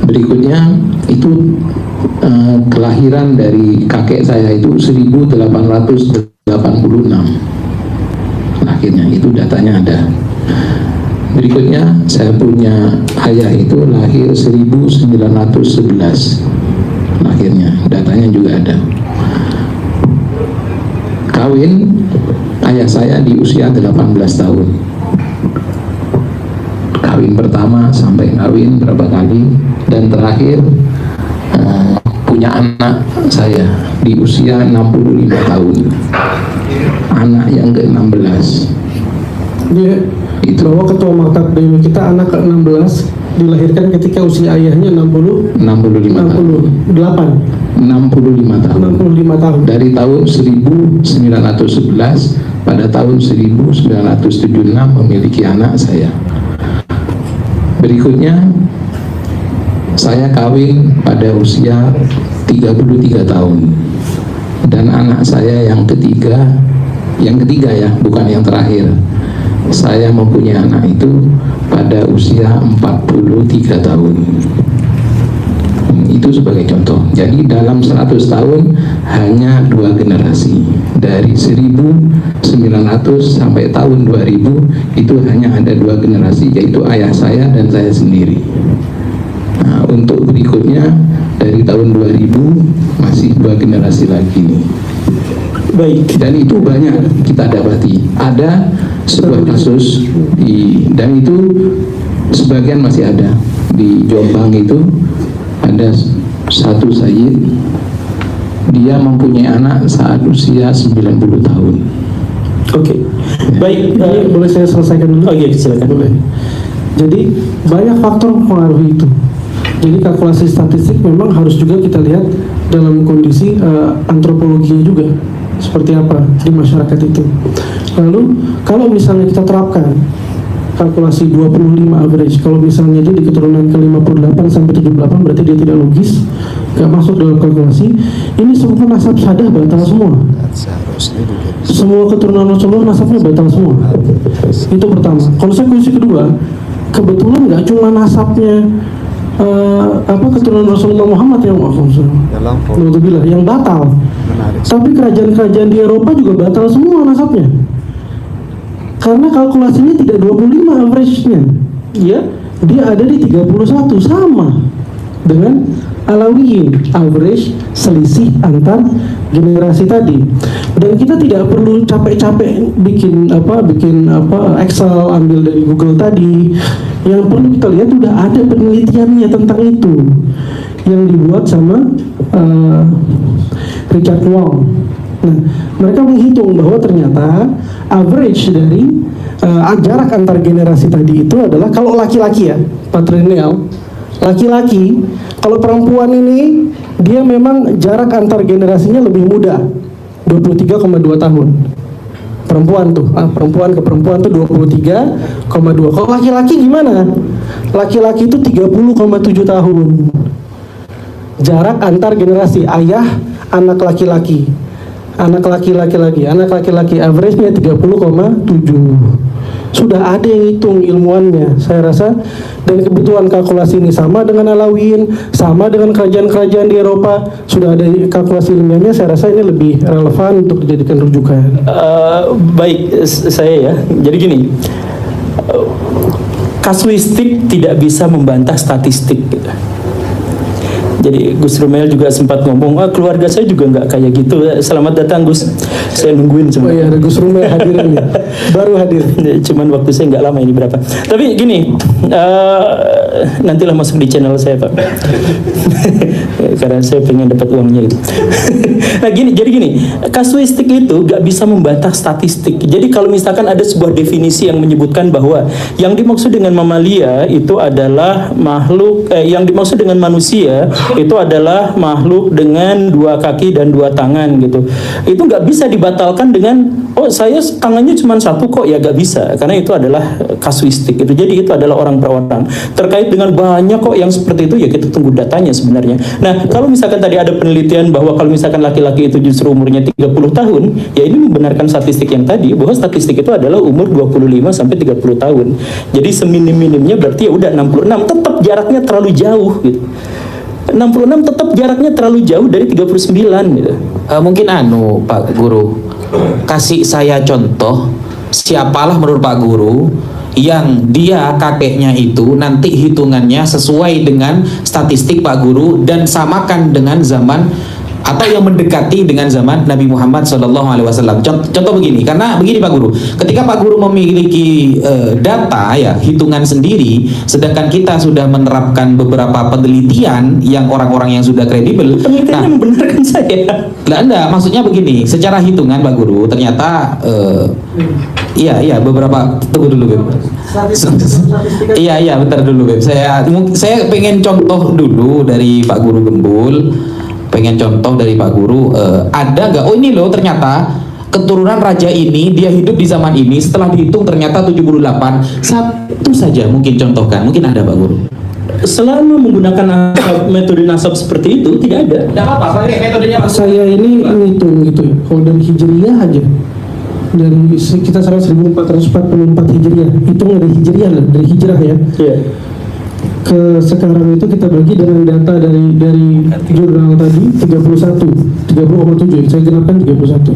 Berikutnya itu kelahiran dari kakek saya itu 1886. Akhirnya itu datanya ada. Berikutnya saya punya ayah itu lahir 1911. Akhirnya datanya juga ada. Kawin ayah saya di usia 18 tahun. Kawin pertama sampai kawin berapa kali, dan terakhir punya anak saya di usia 65 tahun. Anak yang ke-16. Dia Itu bahwa ketua maktab Dewi kita anak ke-16 dilahirkan ketika usia ayahnya 65 tahun. 68 65 tahun. 65 tahun. Dari tahun 1911 pada tahun 1976 memiliki anak saya. Berikutnya saya kawin pada usia 33 tahun, dan anak saya yang ketiga ya, bukan yang terakhir. Saya mempunyai anak itu pada usia 43 tahun. Itu sebagai contoh. Jadi dalam 100 tahun hanya 2 generasi. Dari 1900 sampai tahun 2000 itu hanya ada 2 generasi, yaitu ayah saya dan saya sendiri. Nah, untuk berikutnya dari tahun 2000 masih 2 generasi lagi nih. Baik. Dan itu banyak kita dapati. Ada sebuah kasus dan itu sebagian masih ada di Jombang. Itu ada satu sayyid, dia mempunyai anak saat usia 90 tahun. Oke. Baik. Ini boleh saya selesaikan dulu? Oke, silakan. Boleh. Jadi banyak faktor mempengaruhi itu. Jadi kalkulasi statistik memang harus juga kita lihat dalam kondisi antropologinya juga seperti apa di masyarakat itu. Lalu kalau misalnya kita terapkan kalkulasi 25 average, kalau misalnya dia di keturunan ke 58 sampai 78 berarti dia tidak logis, nggak masuk dalam kalkulasi. Ini semua nasab sadah batal semua. Semua keturunan Rasulullah nasabnya batal semua. Itu pertama. Konsekuensi kedua, kebetulan nggak cuma nasabnya keturunan Rasulullah Muhammad yang yang batal, tapi kerajaan-kerajaan di Eropa juga batal semua nasabnya, karena kalkulasinya tidak 25 average-nya, ya, dia ada di 31, sama dengan Alawiyin, average selisih antar generasi tadi. Dan kita tidak perlu capek-capek bikin Excel, ambil dari Google tadi. Yang perlu kita lihat udah ada penelitiannya tentang itu yang dibuat sama Richard Wong. Nah, mereka menghitung bahwa ternyata average dari jarak antar generasi tadi itu adalah, kalau laki-laki ya, patrilineal, laki-laki, kalau perempuan ini dia memang jarak antar generasinya lebih muda, 23,2 tahun. Perempuan tuh, perempuan ke perempuan tuh 23,2. Kalau laki-laki gimana? Laki-laki itu 30,7 tahun. Jarak antar generasi, ayah, anak laki-laki. Anak laki-laki, average-nya 30,7. Sudah ada yang hitung ilmuannya, saya rasa. Dan kebutuhan kalkulasi ini sama dengan Alawiyin, sama dengan kerajaan-kerajaan di Eropa, sudah ada kalkulasi ilmiahnya. Saya rasa ini lebih relevan untuk dijadikan rujukan. Baik, saya ya. Jadi gini, kasuistik tidak bisa membantah statistik. Gitu. Jadi Gus Rumel juga sempat ngomong, keluarga saya juga nggak kayak gitu. Selamat datang Gus, saya nungguin Oh iya, ada Gus Rumel hadir ini, baru hadir. Cuman waktu saya nggak lama ini berapa. Tapi gini, nantilah masuk di channel saya Pak. karena saya pengen dapat uangnya itu. Nah jadi gini, kasuistik itu gak bisa membantah statistik. Jadi kalau misalkan ada sebuah definisi yang menyebutkan bahwa yang dimaksud dengan mamalia itu adalah makhluk, yang dimaksud dengan manusia itu adalah makhluk dengan 2 kaki dan 2 tangan gitu. Itu gak bisa dibatalkan dengan saya tangannya cuma 1 kok, ya gak bisa, karena itu adalah kasuistik itu. Jadi itu adalah orang per orang. Terkait dengan banyak kok yang seperti itu, ya kita tunggu datanya sebenarnya. Nah kalau misalkan tadi ada penelitian bahwa kalau misalkan laki-laki itu justru umurnya 30 tahun, ya ini membenarkan statistik yang tadi bahwa statistik itu adalah umur 25 sampai 30 tahun. Jadi seminim-minimnya berarti ya udah 66, tetap jaraknya terlalu jauh gitu. 66 tetap jaraknya terlalu jauh dari 39 gitu. Mungkin Pak Guru, kasih saya contoh siapalah menurut Pak Guru yang dia kakeknya itu nanti hitungannya sesuai dengan statistik Pak Guru dan samakan dengan zaman atau yang mendekati dengan zaman Nabi Muhammad SAW. Contoh begini, karena begini Pak Guru, ketika Pak Guru memiliki data ya hitungan sendiri, sedangkan kita sudah menerapkan beberapa penelitian yang orang-orang yang sudah kredibel. Penelitiannya membenarkan saya. Lah enggak, maksudnya begini, secara hitungan Pak Guru ternyata iya beberapa, tunggu dulu Beb. Iya bentar dulu Beb. Saya pengen contoh dulu dari Pak Guru Gembul. Pengen contoh dari Pak Guru, ada nggak? Oh ini loh, ternyata keturunan raja ini dia hidup di zaman ini, setelah dihitung ternyata 78. Satu saja mungkin contohkan, mungkin ada Pak Guru. Selama menggunakan metode nasab seperti itu tidak ada. Tidak apa-apa, metodenya Saya ini ngitung gitu ya, kalau dari Hijriyah aja, dari kita sekarang 1444 Hijriyah, hitung dari Hijriyah lah, dari hijrah ya. Yeah. Ke sekarang itu kita bagi dengan data dari jurnal tadi 30,7, saya genapkan 31.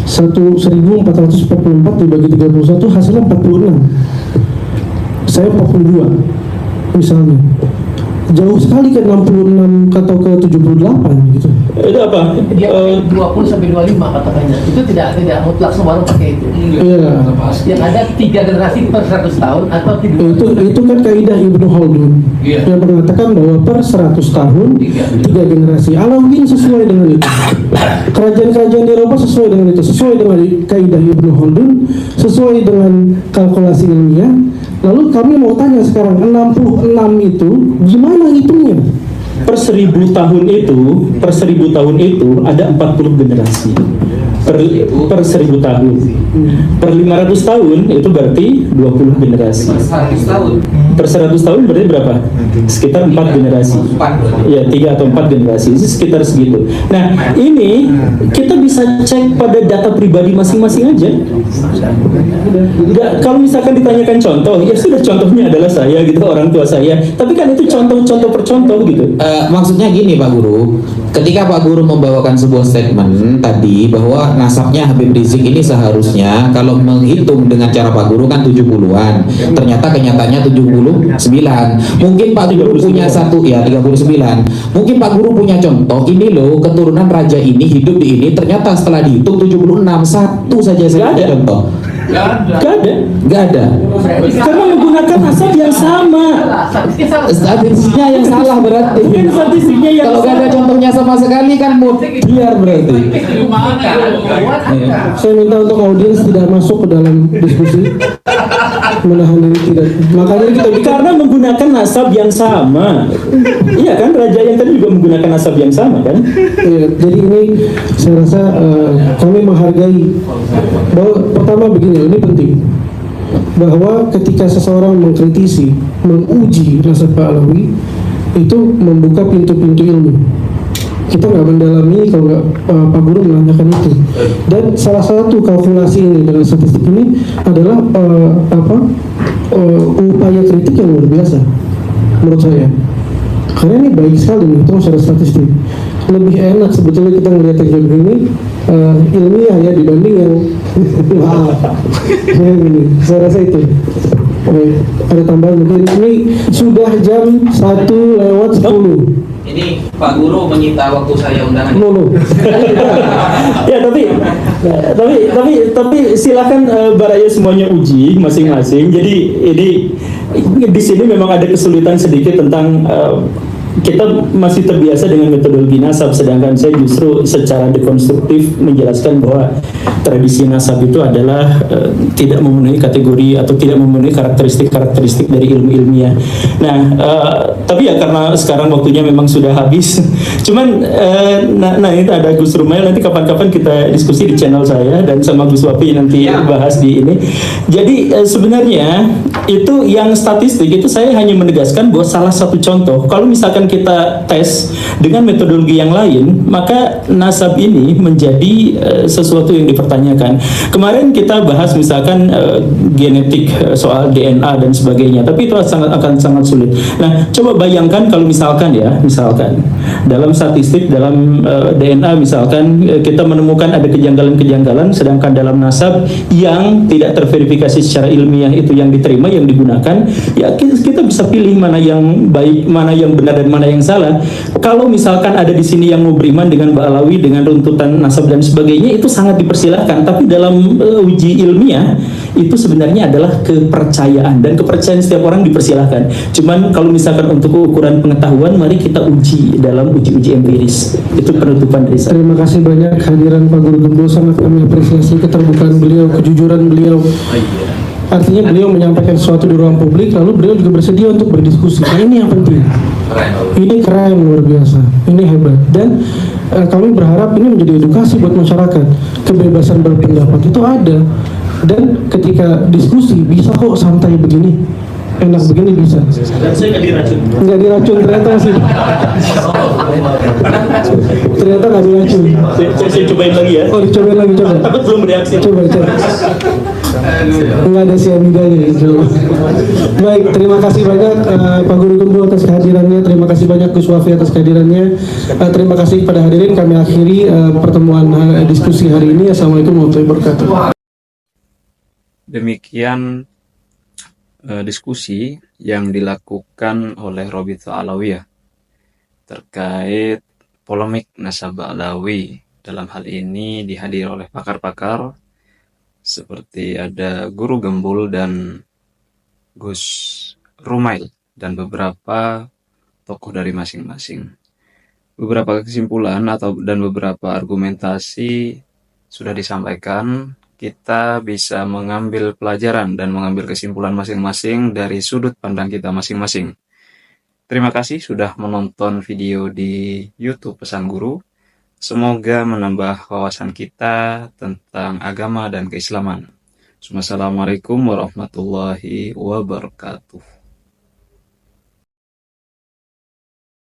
1444 dibagi 31 hasilnya 46. Saya 42 misalnya. Jauh sekali ke 66 atau ke 78 gitu. Itu apa? dia 20 sampai 25 katakannya. Itu tidak mutlak semua orang pakai itu. Iya. Yang ada 3 generasi per 100 tahun atau 3 Itu kan kaidah Ibnu Khaldun yang mengatakan bahwa per 100 tahun 3 generasi. Alauddin sesuai dengan itu. Kerajaan-kerajaan di Eropa sesuai dengan itu, sesuai dengan kaidah Ibnu Khaldun, sesuai dengan kalkulasi ilmiah. Lalu kami mau tanya sekarang, 66 itu gimana hitungnya? Per 1000 tahun itu ada 40 generasi. Per 1000 tahun. Per 500 tahun itu berarti 20 generasi. 100 tahun. Per 100 tahun berarti berapa? Sekitar 4 generasi. Ya, 3 atau 4 generasi. Itu sekitar segitu. Nah, ini kita bisa cek pada data pribadi masing-masing aja. Nggak, kalau misalkan ditanyakan contoh, ya sudah, contohnya adalah saya gitu, orang tua saya. Tapi kan itu contoh-contoh per contoh gitu. Maksudnya gini Pak Guru, ketika Pak Guru membawakan sebuah statement tadi bahwa nasabnya Habib Rizik ini seharusnya kalau menghitung dengan cara Pak Guru kan 70-an, ternyata kenyataannya 79. Mungkin Pak Guru punya 39. Mungkin Pak Guru punya contoh, ini loh keturunan raja ini hidup di ini, ternyata setelah dihitung 76. Satu saja saya ada contoh. Gak ada. Karena menggunakan nasab yang sama. Statistiknya yang salah berarti. Bukan statistiknya yang Kalau gak ada contohnya sama sekali kan biar berarti. Saya minta untuk audiens tidak masuk ke dalam diskusi, menahan diri tidak. Makanya kita karena menggunakan nasab yang sama. Iya kan, raja yang tadi juga menggunakan nasab yang sama kan. ya, jadi ini saya rasa kami menghargai bahwa pertama begini, ini penting bahwa ketika seseorang mengkritisi, menguji nasab Alawi itu membuka pintu-pintu ilmu. Kita nggak mendalami kalau nggak Pak Guru menanyakan itu. Dan salah satu kalkulasi ini dengan statistik ini adalah upaya kritik yang luar biasa menurut saya. Karena ini baik sekali menghitung secara statistik. Lebih enak sebetulnya kita melihat yang ini ilmiah ya dibanding yang ini. Saya rasa itu. Oke, ada tambahan mungkin. Ini sudah jam 1:10. Ini Pak Guru menyita waktu saya undangan. Ya tapi silakan Baraya semuanya uji masing-masing. Jadi ini di sini memang ada kesulitan sedikit tentang kita masih terbiasa dengan metodologi nasab, sedangkan saya justru secara dekonstruktif menjelaskan bahwa tradisi nasab itu adalah tidak memenuhi kategori atau tidak memenuhi karakteristik dari ilmu ilmiah. Nah, tapi ya karena sekarang waktunya memang sudah habis. Cuman, nah itu ada Gus Rumail, nanti kapan-kapan kita diskusi di channel saya dan sama Gus Wapi nanti bahas di ini. Jadi sebenarnya itu yang statistik itu saya hanya menegaskan bahwa salah satu contoh, kalau misalkan kita tes dengan metodologi yang lain, maka nasab ini menjadi sesuatu yang dipertanyakan. Kemarin kita bahas misalkan genetik, soal DNA dan sebagainya, tapi itu akan sangat sulit. Nah, coba bayangkan kalau misalkan dalam statistik, dalam DNA misalkan kita menemukan ada kejanggalan-kejanggalan, sedangkan dalam nasab yang tidak terverifikasi secara ilmiah itu yang diterima, yang digunakan, ya kita bisa pilih mana yang baik, mana yang benar dan mana yang salah. Kalau misalkan ada di sini yang mau beriman dengan Ba'alawi, dengan runtutan nasab dan sebagainya, itu sangat dipersilahkan. Tapi dalam uji ilmiah itu sebenarnya adalah kepercayaan, dan kepercayaan setiap orang dipersilahkan. Cuman kalau misalkan untuk ukuran pengetahuan, mari kita uji dalam uji-uji empiris. Itu penutupan dari saya. Terima kasih banyak kehadiran Pak Guru Gembul, sangat kami apresiasi keterbukaan beliau, kejujuran beliau. Artinya beliau menyampaikan sesuatu di ruang publik, lalu beliau juga bersedia untuk berdiskusi. Nah, ini yang penting. Ini keren, luar biasa. Ini hebat. Dan kami berharap ini menjadi edukasi buat masyarakat. Kebebasan berpendapat itu ada. Dan ketika diskusi bisa kok santai begini, enak begini bisa. Dan saya nggak diracun. Nggak diracun ternyata sih. Ternyata nggak diracun. Saya cobain lagi ya. Oh, dicobain lagi, coba. Takut belum bereaksi. Coba. Enggak ada cyanidanya. Baik, terima kasih banyak Pak Guru Gembul atas kehadirannya. Terima kasih banyak Gus Wafi atas kehadirannya. Terima kasih kepada hadirin. Kami akhiri pertemuan diskusi hari ini. Assalamualaikum warahmatullahi wabarakatuh. Demikian diskusi yang dilakukan oleh Robito Alawiyah terkait polemik nasab Ba'alawi. Dalam hal ini dihadiri oleh pakar-pakar seperti ada Guru Gembul dan Gus Rumail dan beberapa tokoh dari masing-masing. Beberapa kesimpulan dan beberapa argumentasi sudah disampaikan. Kita bisa mengambil pelajaran dan mengambil kesimpulan masing-masing dari sudut pandang kita masing-masing. Terima kasih sudah menonton video di YouTube Pesan Guru. Semoga menambah wawasan kita tentang agama dan keislaman. Wassalamualaikum warahmatullahi wabarakatuh.